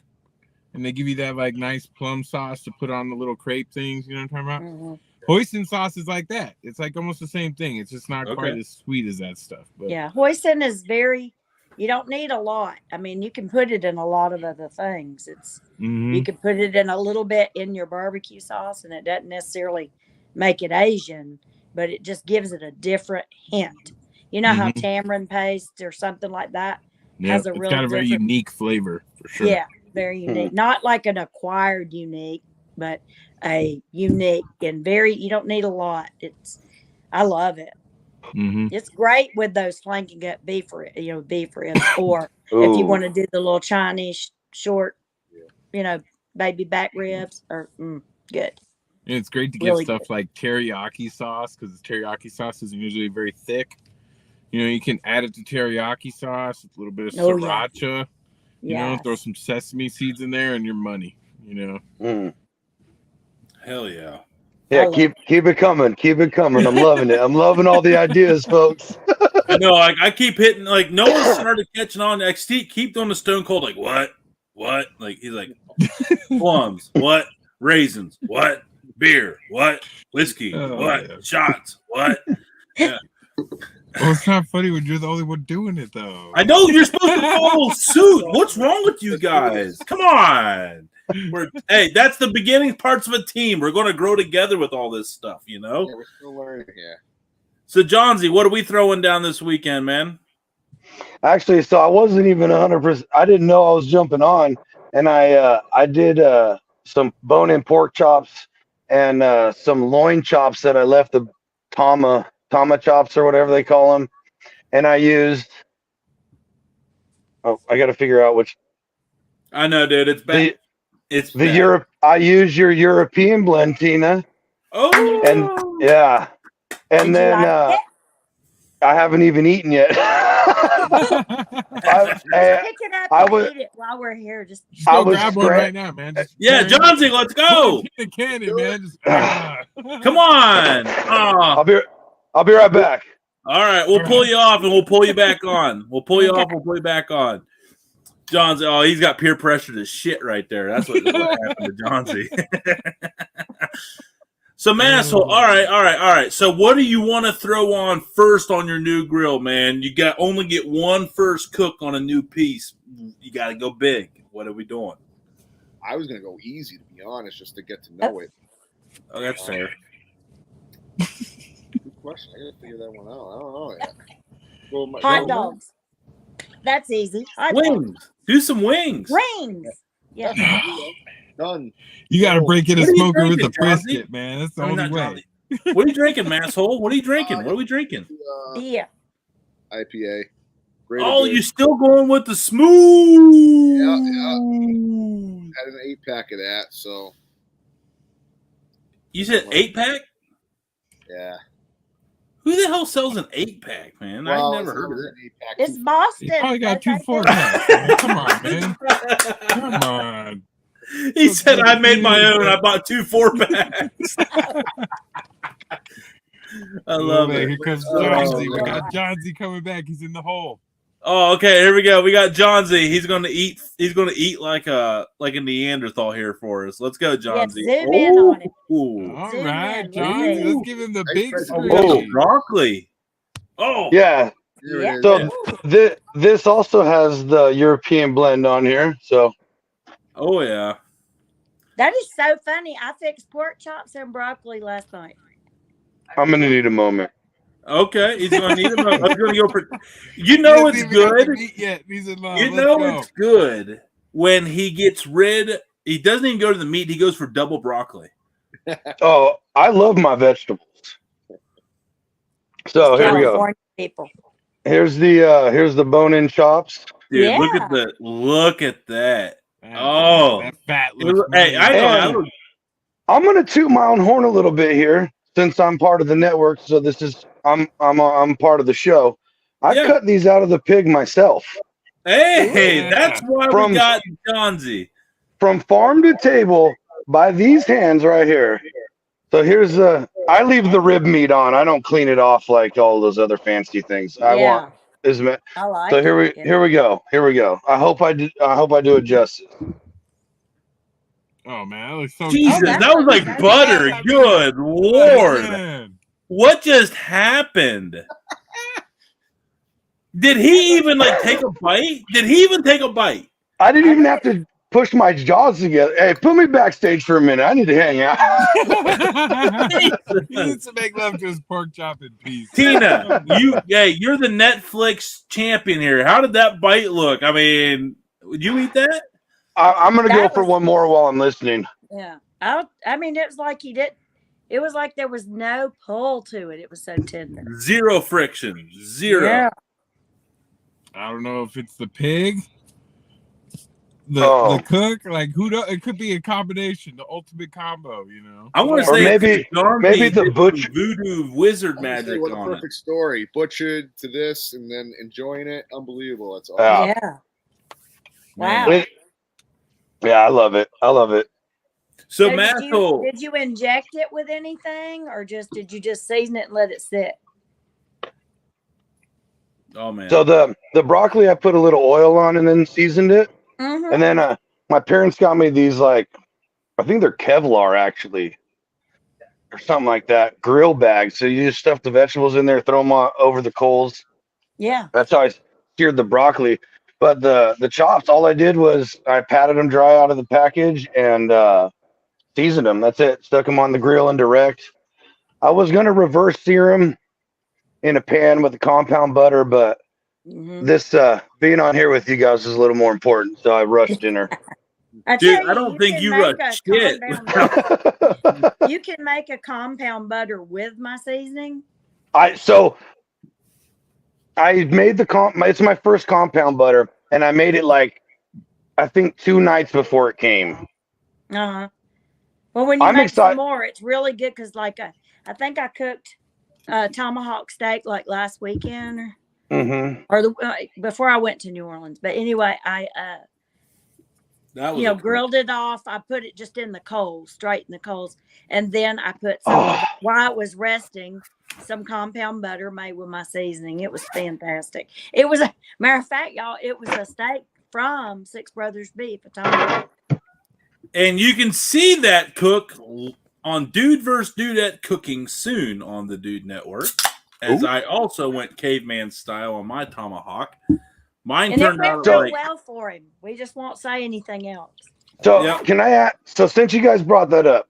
and they give you that like nice plum sauce to put on the little crepe things? You know what I'm talking about? Mm-hmm. Hoisin sauce is like that. It's like almost the same thing. It's just not quite as sweet as that stuff. But yeah, hoisin is you don't need a lot. I mean, you can put it in a lot of other things. You can put it in a little bit in your barbecue sauce, and it doesn't necessarily make it Asian, but it just gives it a different hint. You know how tamarind paste or something like that has a got a very unique flavor for sure. Yeah, very unique. Not like an acquired unique, but a unique and you don't need a lot. I love it. It's great with those flank and gut beef ribs, or if you want to do the little Chinese short, baby back ribs, or good. And it's great to get stuff like teriyaki sauce, because teriyaki sauce is usually very thick. You can add it to teriyaki sauce, a little bit of sriracha, throw some sesame seeds in there, and your money. Hell yeah. Yeah, keep it coming. Keep it coming. I'm loving it. I'm loving all the ideas, folks. I know. I keep hitting, like, no one started catching on. Like, Steve, keep doing the Stone Cold, like, what? Like, he's like, plums, what? Raisins, what? Beer, what? Whiskey, what? Yeah. Shots, what? Yeah. Well, it's not funny when you're the only one doing it, though. I know you're supposed to follow suit. What's wrong with you guys? Come on. Hey, that's the beginning parts of a team. We're going to grow together with all this stuff, Yeah, we're still learning here. So, Johnsy, what are we throwing down this weekend, man? Actually, so I wasn't even 100%. I didn't know I was jumping on, and I did some bone-in pork chops and some loin chops that I left the Tama chops or whatever they call them, and I used. Oh, I got to figure out which. I know, dude. It's bad. It's the Europe. I use your European blend, Tina. Oh, and yeah, and then I haven't even eaten yet. Pick it up I and was- eat it while we're here. Just go was grab one scra- right now, man. Just Yeah, Johnsy, let's go. Hit the cannon, man. Just, Come on. I'll be right back. All right, we'll pull you off and we'll pull you back on. We'll pull you off. We'll pull you back on. Johnsy, oh, he's got peer pressure to shit right there. That's what happened to Johnsy. So, Masshole, all right. So, what do you want to throw on first on your new grill, man? You got only get one first cook on a new piece. You got to go big. What are we doing? I was gonna go easy, to be honest, just to get to know it. Oh, that's fair. Good question. I gotta figure that one out. I don't know yet. Well, hot dogs. That's easy. Hot Wings. dogs. Do some wings. Wings. Yeah. Done. you got to break in a What are you smoker with a drinking, Johnsy? brisket, man. That's the I'm only not way. Johnsy. What are you drinking, Masshole? What are you drinking? What are we drinking? Yeah. IPA. Great Oh, idea. you still going with the smooth? Yeah. Had an 8-pack of that, so You said 8-pack? yeah. Who the hell sells an 8-pack, man? Well, I've never heard of it's it. an 8-pack. It's Boston. You probably got That's 2 right 4-packs. man. Come on, man. Come on. He said, I made my own. I bought 2 4-packs. I love Here it. comes Oh, Johnsy. We man. got Johnsy coming back. He's in the hole. Oh, okay. Here we go. We got Johnsy. He's going to eat. He's going to eat like a Neanderthal here for us. Let's go, Johnsy. Yeah, zoom in on it. Ooh. All Zoom right, in. Johnsy. Ooh. Let's give him the Nice big presentation. Oh, screen. broccoli. Oh, Yeah. Here Yeah. it is. So this also has the European blend on here. So oh yeah. That is so funny. I fixed pork chops and broccoli last night. I'm gonna need a moment. Okay, he's going to need him. I'm going to go for. You He know hasn't it's even got the good. meat yet. He's in love. You Let's know go. it's good when he gets rid. He doesn't even go to the meat. He goes for double broccoli. Oh, I love my vegetables. So here we go. California people. Here's the bone-in chops. Dude, Yeah. look at that. Man, Oh. that fat Hey, looks I know. I And- don't- I'm gonna toot my own horn a little bit here since I'm part of the network. So this is I'm part of the show. I Yeah. cut these out of the pig myself. Hey, Yeah. that's why From- we got Johnsy. From farm to table by these hands right here. So here's I leave the rib meat on. I don't clean it off like all those other fancy things. I want is it. I like So it. here we go. I hope I do it justice. Oh man, that looks so Jesus, that that was looks like so butter. good. Good Lord. Man. What just happened? Did he even take a bite? Did he even take a bite? I didn't even have to push my jaws together. Hey, put me backstage for a minute. I need to hang out. He needs to make love to his pork chop in peace. Tina, you're the Netflix champion here. How did that bite look? I mean, would you eat that? I'm gonna go That for was- one more while I'm listening. Yeah. I mean, it was like he did. It was like there was no pull to it. It was so tender. Zero friction. Zero. Yeah. I don't know if it's the pig, Oh. the cook, like who knows? It could be a combination, the ultimate combo, you know. I want to Or say maybe the did some butcher- voodoo wizard I'll just say, magic what a on it. perfect story. Butchered to this and then enjoying it. Unbelievable. That's awesome. Yeah. Yeah. Wow. It- yeah, I love it. So, So Masshole, did you inject it with anything, or did you just season it and let it sit? oh man, So the broccoli I put a little oil on and then seasoned it. Mm-hmm. And then my parents got me these I think they're Kevlar actually, or something like that, grill bags. So you just stuff the vegetables in there, throw them over the coals. Yeah. That's how I seared the broccoli. But the chops, all I did was I patted them dry out of the package and seasoned them. That's it. Stuck them on the grill and direct. I was gonna reverse sear them in a pan with the compound butter, but Mm-hmm. this being on here with you guys is a little more important, so I rushed dinner. dude, I don't think you rush rush shit. You can make a compound butter with my seasoning. I made it's my first compound butter, and I made it I think 2 nights before it came. Uh-huh. Well, when you I'm make excited. some more, it's really good because, I think I cooked tomahawk steak last weekend. or before I went to New Orleans. But anyway, I grilled it off. I put it just in the coals, straight in the coals, and then I put some while it was resting, some compound butter made with my seasoning. It was fantastic. It was a matter of fact, y'all. It was a steak from Six Brothers Beef. And you can see that cook on Dude vs. Dudette Cooking soon on the Dude Network. As I also went caveman style on my tomahawk. Mine turned out very well for him. We just won't say anything else. So can I ask? So since you guys brought that up,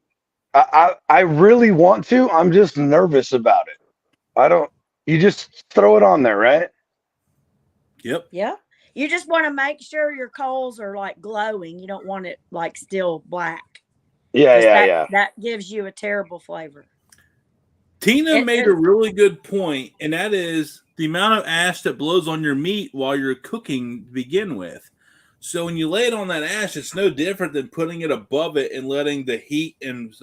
I really want to. I'm just nervous about it. You just throw it on there, right? Yep. Yeah. You just want to make sure your coals are like glowing. You don't want it like still black. Yeah. That gives you a terrible flavor. Tina made a really good point, and that is the amount of ash that blows on your meat while you're cooking to begin with. So when you lay it on that ash, it's no different than putting it above it and letting the heat and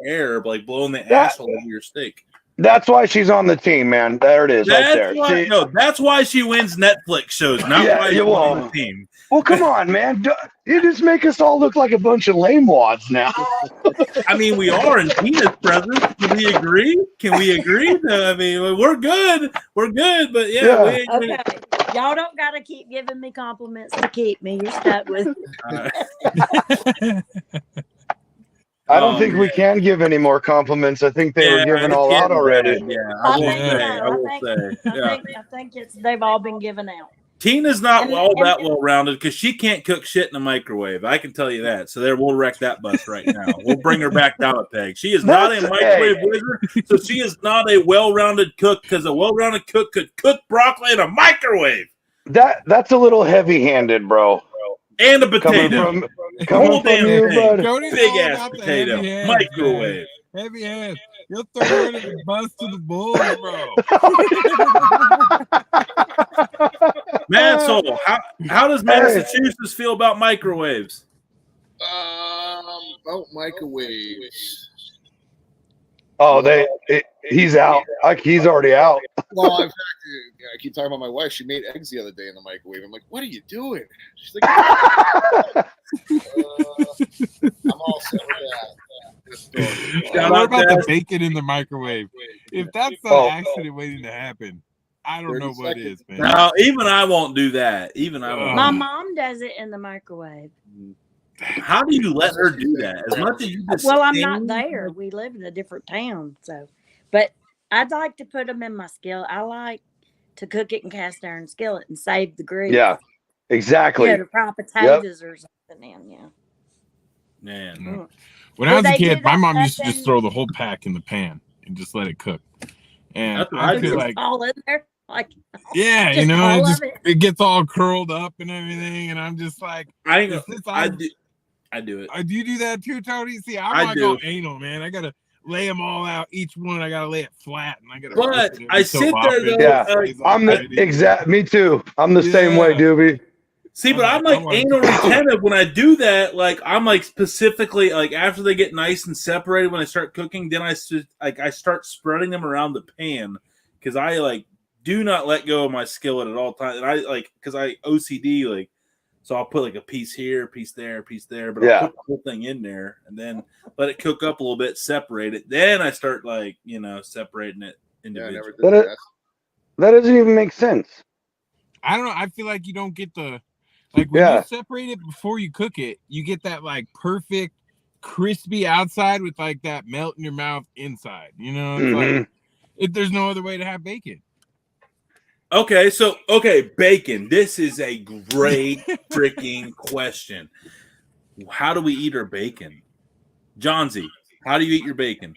air like blowing the ash all over your steak. That's why she's on the team, man. There it is, right there. That's why she wins Netflix shows, not why she's on the team. Well, come on, man. You just make us all look like a bunch of lame wads now. I mean, we are in Tina's presence. Can we agree? I mean, we're good. We're good, but okay. Y'all don't got to keep giving me compliments to keep me. You're stuck with me. I don't think we can give any more compliments. I think they were given all out already. I think they've all been given out. Tina's not all that well-rounded because she can't cook shit in the microwave. I can tell you that. So we'll wreck that bus right now. We'll bring her back down a peg. She is not a microwave wizard, so she is not a well-rounded cook because a well-rounded cook could cook broccoli in a microwave. That's a little heavy-handed, bro. And a potato. Coming from you, bud. Big ass potato. Microwave. Heavy hand. You'll throw it in the bus to the bulls, bro. Mansell, how does Massachusetts feel about microwaves? About microwaves. Oh, he's out. He's already out. Well, in fact, I keep talking about my wife. She made eggs the other day in the microwave. I'm like, what are you doing? She's like, I'm all set with that. What about the bacon in the microwave? If that's an accident waiting to happen, I don't know what is, man. No, even I won't do that. My mom does it in the microwave. How do you let her do that? As much as you just I'm not there. We live in a different town, but I'd like to put them in my skillet. I like to cook it in cast iron skillet and save the grease. Yeah, exactly. To fry potatoes or something in. Yeah. Man. When I was a kid, my mom used to just throw the whole pack in the pan and just let it cook. And I feel like all in there. It gets all curled up and everything, and I'm just like, I do it. Do you do that too, Tony? See, I'm like all anal, man. I gotta lay them all out. Each one, I gotta lay it flat, and I gotta. But I sit there though. Yeah, I'm the exact. Me too. I'm the same way, Doobie. See, but I'm like anal retentive when I do that. Like I'm like specifically like after they get nice and separated when I start cooking, then I start spreading them around the pan because I like do not let go of my skillet at all times. And I like because I OCD like. So I'll put like a piece here, a piece there, but I'll put the whole thing in there and then let it cook up a little bit, separate it. Then I start like, separating it individually. That doesn't even make sense. I don't know. I feel like you don't get when you separate it before you cook it, you get that like perfect crispy outside with like that melt in your mouth inside. It's like there's no other way to have bacon. Okay, bacon. This is a great freaking question. How do we eat our bacon? Johnsy, how do you eat your bacon?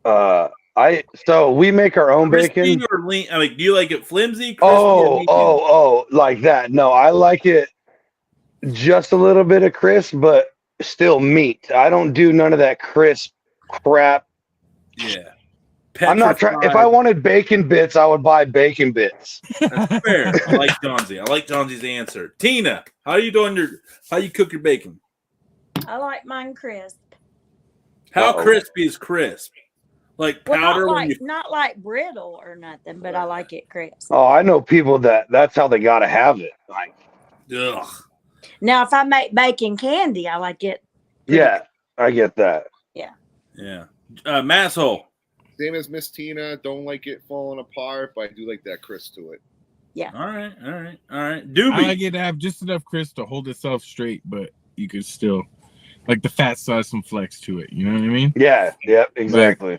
So we make our own bacon. Or lean? Like, do you like it flimsy? Oh, like that. No, I like it just a little bit of crisp, but still meat. I don't do none of that crisp crap. Yeah. I'm not trying. If I wanted bacon bits, I would buy bacon bits. That's fair. I like Johnsy. I like Johnsy's answer. Tina, how you cook your bacon? I like mine crisp. How crispy is crisp? like Well, powder not when you. not like brittle or nothing, but I like it crisp. Oh, I know people that's how they gotta have it. Like, Ugh. Now, if I make bacon candy, I like it. yeah, I get that. Yeah. Masshole. Same as Miss Tina. Don't like it falling apart, but I do like that crisp to it. Yeah. All right. Doobie. I like it to have just enough crisp to hold itself straight, but you could still, like, the fat still has some flex to it. You know what I mean? Yeah, exactly.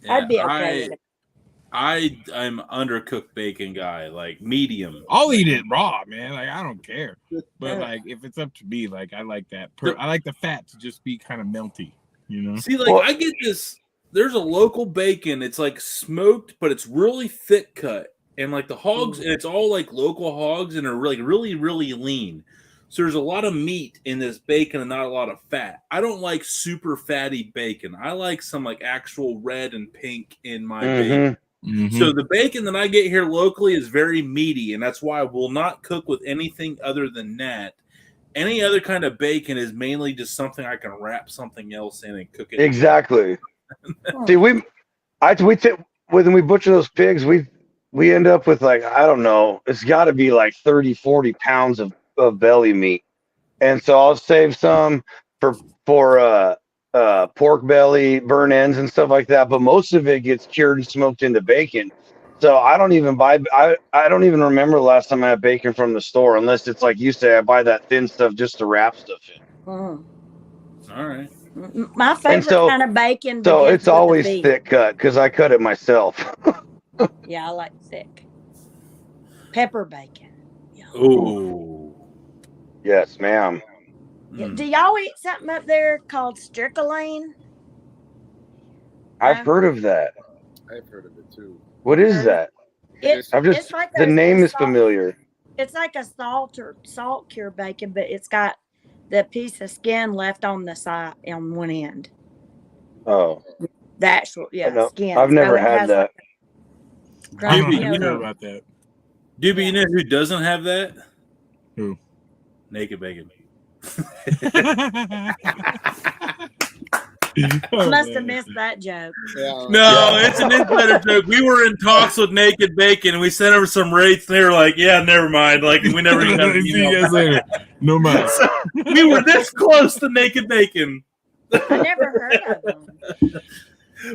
I'd be okay with it. I'm undercooked bacon guy, like medium. I'll eat it raw, man. Like, I don't care. But like, if it's up to me, like, I like that. I like the fat to just be kind of melty. You know? See, like, I get this. There's a local bacon. It's like smoked, but it's really thick cut, and like the hogs, and it's all like local hogs, and are like really, really lean. So there's a lot of meat in this bacon and not a lot of fat. I don't like super fatty bacon. I like some like actual red and pink in my bacon. So the bacon that I get here locally is very meaty, and that's why I will not cook with anything other than that. Any other kind of bacon is mainly just something I can wrap something else in and cook it. Exactly. See, when we butcher those pigs, we end up with, like, I don't know, it's got to be like 30, 40 pounds of belly meat, and so I'll save some for pork belly, burn ends, and stuff like that. But most of it gets cured and smoked into bacon. So I don't even remember the last time I had bacon from the store, unless it's like you say, I buy that thin stuff just to wrap stuff in. All right. My favorite kind of bacon. So it's always thick cut because I cut it myself. Yeah, I like thick. Pepper bacon. Oh. Yes, ma'am. Do y'all eat something up there called strickling? I've heard of that. I've heard of it too. What is that? It's like the name is familiar. It's like a salt cure bacon, but it's got the piece of skin left on the side on one end. Oh, the actual skin. I've never had that. Doobie, you know about that. Doobie, you know who doesn't have that? Who? Naked bacon. Must have missed that joke. No, it's an insider joke. We were in talks with Naked Bacon, and we sent over some rates, and they were like, "Yeah, never mind." Like, we never even got. See you guys later. No mind. So, we were this close to Naked Bacon. I never heard of them.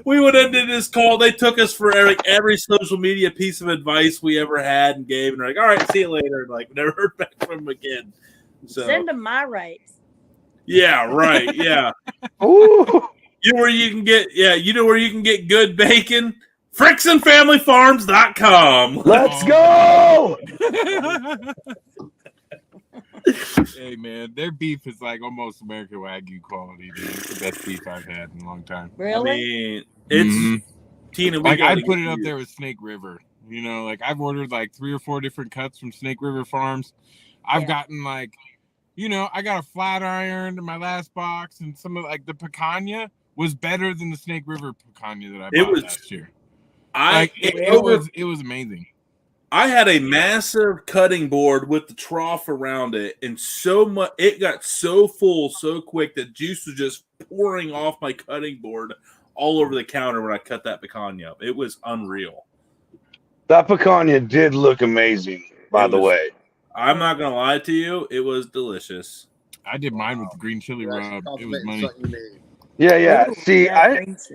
We would end this call. They took us for every social media piece of advice we ever had and gave, and they're like, "All right, see you later." And like, never heard back from them again. So send them my rates. Yeah, right. Yeah. Ooh. You know where you can get good bacon? FricksonFamilyFarms.com. Let's go. Hey man, their beef is like almost American Wagyu quality, dude. It's the best beef I've had in a long time. Really? I mean, it's Tina. Like I put it up there with Snake River. You know, like I've ordered like 3 or 4 different cuts from Snake River Farms. I've gotten like, you know, I got a flat iron in my last box, and some of like the picanha was better than the Snake River picanha that I bought last year. It was amazing. I had a massive cutting board with the trough around it, and so much it got so full so quick that juice was just pouring off my cutting board all over the counter when I cut that picanha up. It was unreal. That picanha did look amazing, by the way. I'm not gonna lie to you, it was delicious. I did mine with the green chili rub. It was money. Yeah. See, it's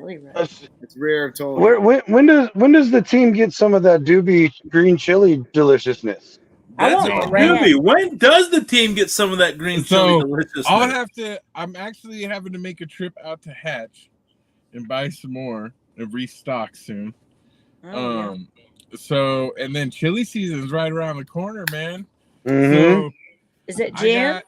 rare. Totally. When does the team get some of that Doobie green chili deliciousness? Doobie, when does the team get some of that green chili deliciousness? I'm actually having to make a trip out to Hatch and buy some more and restock soon. So, and then chili season's right around the corner, man. So is it Jim?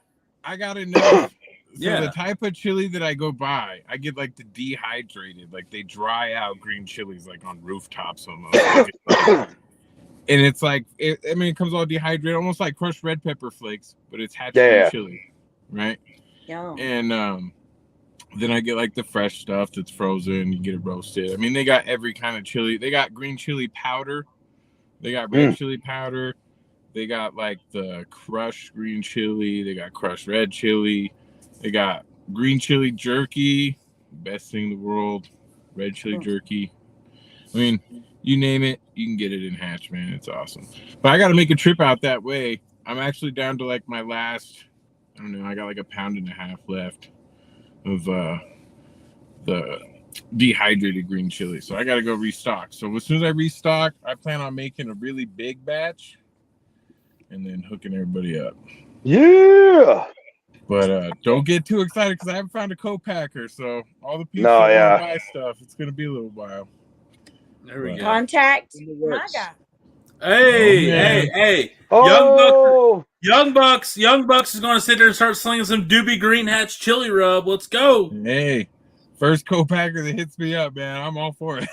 I got enough. So the type of chili that I go buy, I get like the dehydrated, like they dry out green chilies like on rooftops almost. And it's like, it comes all dehydrated, almost like crushed red pepper flakes, but it's Hatch green chili, right? Yeah. And then I get like the fresh stuff that's frozen. You get it roasted. I mean, they got every kind of chili. They got green chili powder. They got red chili powder. They got like the crushed green chili. They got crushed red chili. They got green chili jerky. Best thing in the world. red chili jerky. I mean, you name it, you can get it in Hatch, man. It's awesome. But I got to make a trip out that way. I'm actually down to like my last, I don't know, I got like 1.5 pounds left of the dehydrated green chili. So I got to go restock. So as soon as I restock, I plan on making a really big batch and then hooking everybody up. Yeah. But don't get too excited because I haven't found a co-packer. So all the people want to buy stuff, it's going to be a little while. There we go. Contact my guy. Hey. Oh. Young Bucks is going to sit there and start slinging some Doobie Green Hatch chili rub. Let's go. Hey, first co-packer that hits me up, man, I'm all for it.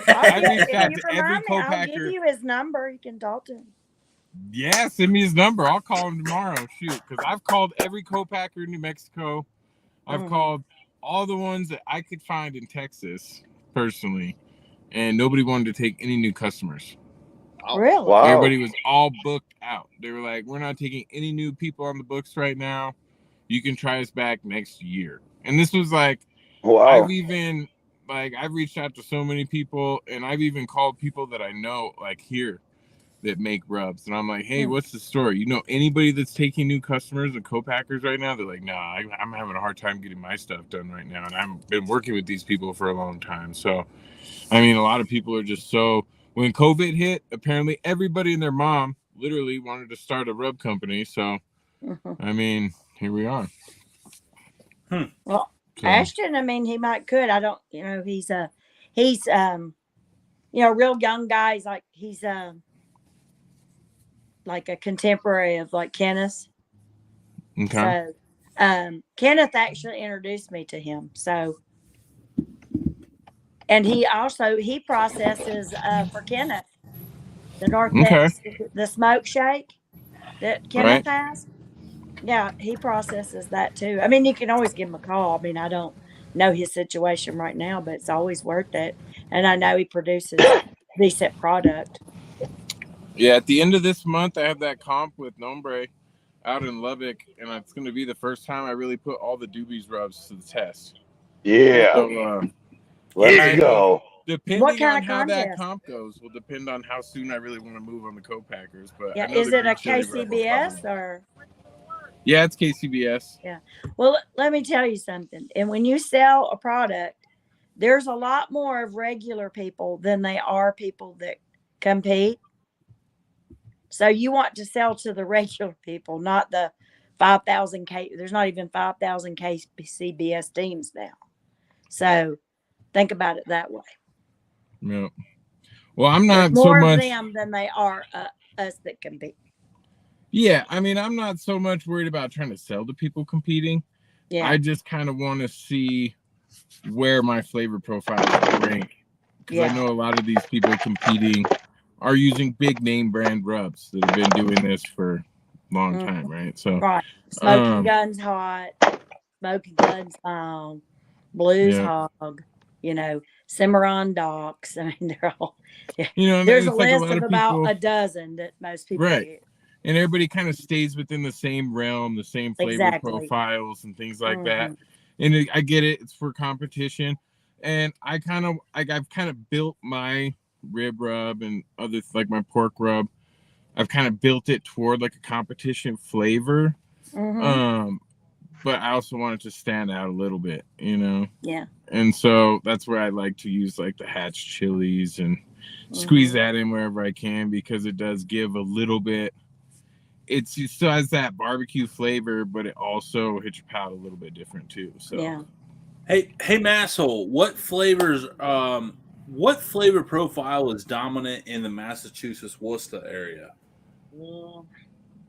I'll give you his number. You can talk to him. Yeah, send me his number. I'll call him tomorrow. Shoot, because I've called every co-packer in New Mexico. I've called all the ones that I could find in Texas personally, and nobody wanted to take any new customers. Really? Wow. Everybody was all booked out. They were like, we're not taking any new people on the books right now. You can try us back next year. And this was like, wow. I've reached out to so many people, and I've even called people that I know, like here, that make rubs. And I'm like, hey, what's the story? You know anybody that's taking new customers and co-packers right now? They're like, nah, I'm having a hard time getting my stuff done right now. And I've been working with these people for a long time. So, I mean, a lot of people are just so... When COVID hit, apparently everybody and their mom literally wanted to start a rub company. So, I mean, here we are. Well, so. Ashton, I mean, he could. I don't, he's real young guy. He's like a contemporary of like Kenneth. Okay. So, Kenneth actually introduced me to him. So, and he processes for Kenneth the North Texas, the smoke shake that Kenneth has. Yeah, he processes that too. I mean, you can always give him a call. I mean, I don't know his situation right now, but it's always worth it. And I know he produces decent product. Yeah, at the end of this month, I have that comp with Nombre out in Lubbock, and it's going to be the first time I really put all the Doobies rubs to the test. Yeah. So, let's go. Depending on how that comp goes will depend on how soon I really want to move on the co-packers. But yeah, is it a KCBS or? Yeah, it's KCBS. Yeah. Well, let me tell you something. And when you sell a product, there's a lot more of regular people than they are people that compete. So you want to sell to the regular people, not the 5,000 K. There's not even 5,000 KCBS teams now. So think about it that way. Yeah. Well, I'm not There's more so much of them than they are us that compete. Yeah, I mean, I'm not so much worried about trying to sell to people competing. Yeah. I just kind of want to see where my flavor profile is rank. Because I know a lot of these people competing are using big name brand rubs that have been doing this for a long time, right? So Smoking Guns Hot, Smoking Guns Blues Hog, Cimarron Docks. I mean, they're all there's a list of about a dozen that most people get. And everybody kind of stays within the same realm, the same flavor profiles and things like that. And I get it; it's for competition. And I've kind of built my rib rub and other like my pork rub. I've kind of built it toward like a competition flavor. But I also want it to stand out a little bit, Yeah. And so that's where I like to use like the Hatch chilies and squeeze that in wherever I can because it does give a little bit. It still has that barbecue flavor, but it also hits your palate a little bit different too. So yeah. Hey, Masshole, what flavor profile is dominant in the Massachusetts Worcester area?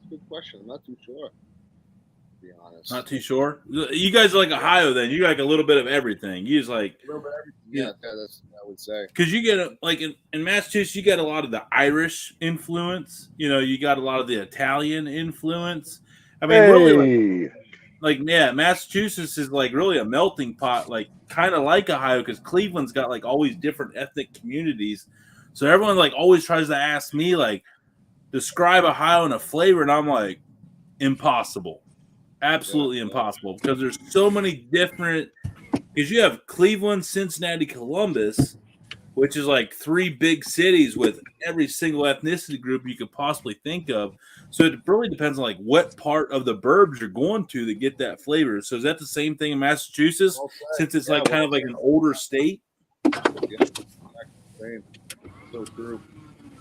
Good question. I'm not too sure. To be honest, not too sure. You guys are like Ohio, then you like a little bit of everything. You just like a little bit of everything. Yeah, that's what I would say. Because you get like in Massachusetts, you get a lot of the Irish influence. You got a lot of the Italian influence. I mean, really, Massachusetts is like really a melting pot, like kind of like Ohio, because Cleveland's got like all these different ethnic communities. So everyone like always tries to ask me like describe Ohio in a flavor, and I'm like impossible. Absolutely impossible because there's so many different Because you have Cleveland, Cincinnati, Columbus, which is like 3 big cities with every single ethnicity group you could possibly think of. So it really depends on like what part of the burbs you're going to get that flavor. So is that the same thing in Massachusetts, since it's like kind of like an older state? Yeah, same. So true.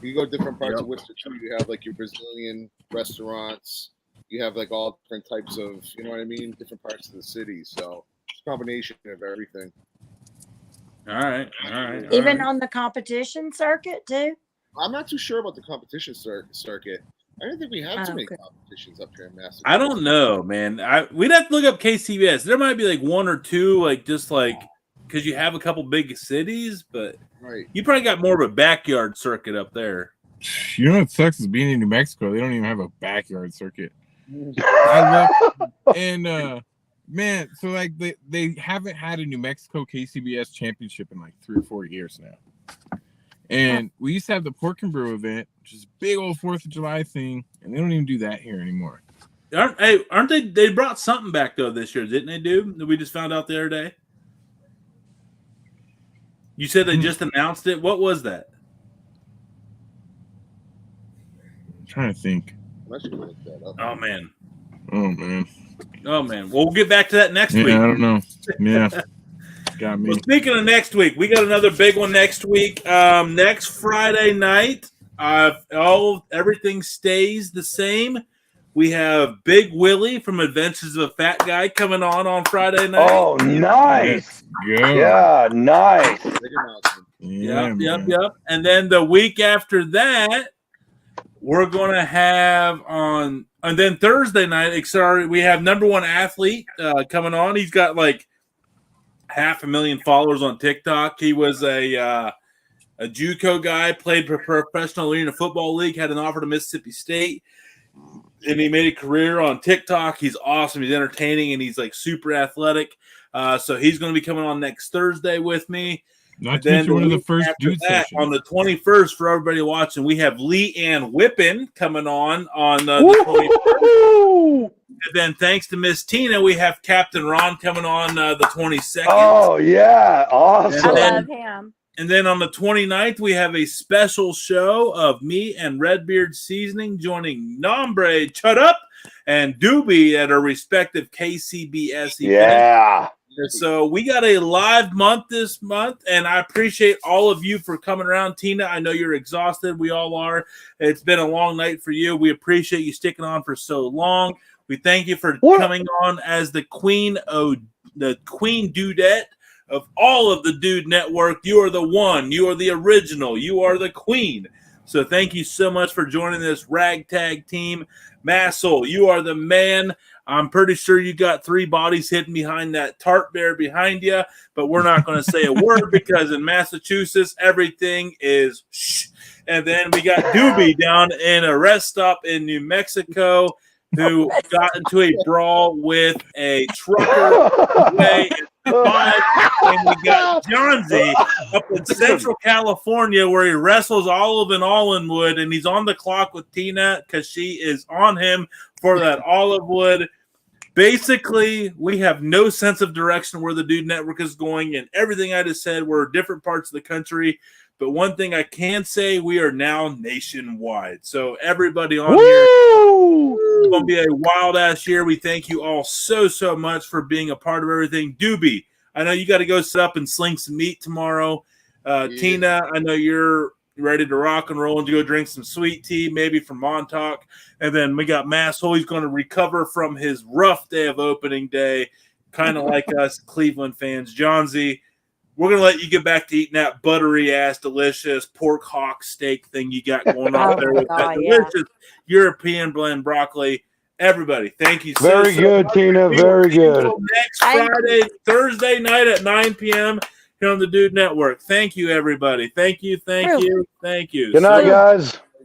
You go to different parts of Worcester too. You have like your Brazilian restaurants. You have like all different types of, you know what I mean, different parts of the city. So it's a combination of everything. All right. Even on the competition circuit too? I'm not too sure about the competition circuit. I don't think we have too many competitions up here in Massachusetts. I don't know, man. We'd have to look up KCBS. There might be like 1 or 2, like just like because you have a couple big cities, but you probably got more of a backyard circuit up there. You know what sucks is being in New Mexico. They don't even have a backyard circuit. Man, so like they haven't had a New Mexico KCBS championship in like 3 or 4 years now. And we used to have the Pork and Brew event, which is a big old 4th of July thing, and they don't even do that here anymore. Aren't they? They brought something back though this year, didn't they? That we just found out the other day. You said they just announced it. What was that? I'm trying to think. Oh man. We'll get back to that next week. I don't know. Yeah. Got me. Well, speaking of next week, we got another big one next week. Next Friday night, everything stays the same. We have Big Willie from Adventures of a Fat Guy coming on Friday night. Oh, nice. Yeah, nice. Yep. And then the week after that, we're going to have and then Thursday night, we have number 1 athlete coming on. He's got like 500,000 followers on TikTok. He was a JUCO guy, played for Professional Arena Football League, had an offer to Mississippi State, and he made a career on TikTok. He's awesome. He's entertaining, and he's like super athletic. So he's going to be coming on next Thursday with me. Not to mention one of the first dude sessions. On the 21st, for everybody watching, we have Lee Ann Whippen coming on the 21st. And then thanks to Miss Tina, we have Captain Ron coming on the 22nd. Oh, yeah. Awesome. I love him. And then on the 29th, we have a special show of me and Redbeard Seasoning joining Nombre, Chut Up, and Doobie at our respective KCBS events. Yeah. So we got a live month this month, and I appreciate all of you for coming around. Tina, I know you're exhausted. We all are. It's been a long night for you. We appreciate you sticking on for so long. We thank you for coming on as the Queen Dudette of all of the Dude Network. You are the one. You are the original. You are the queen. So thank you so much for joining this ragtag team. Massel, you are the man. I'm pretty sure you got 3 bodies hidden behind that tart bear behind you, but we're not going to say a word because in Massachusetts, everything is shh. And then we got Doobie down in a rest stop in New Mexico who got into a brawl with a trucker. And we got Johnsy up in Central California where he wrestles Olive and Allenwood, and he's on the clock with Tina because she is on him for that Olivewood. Basically, we have no sense of direction where the Dude Network is going, and everything I just said, we're different parts of the country. But one thing I can say, we are now nationwide. So everybody on here, it's going to be a wild-ass year. We thank you all so, so much for being a part of everything. Doobie, I know you got to go sit up and sling some meat tomorrow. Tina, I know you're ready to rock and roll and to go drink some sweet tea, maybe from Montauk. And then we got Massel. He's going to recover from his rough day of opening day, kind of like us Cleveland fans. Johnsy, we're going to let you get back to eating that buttery-ass, delicious pork hawk steak thing you got going on there with that delicious European blend broccoli. Everybody, thank you so much. Very good, Tina. Very good. Next Friday, Thursday night at 9 p.m. here on the Dude Network. Thank you, everybody. Thank you. Good night, guys.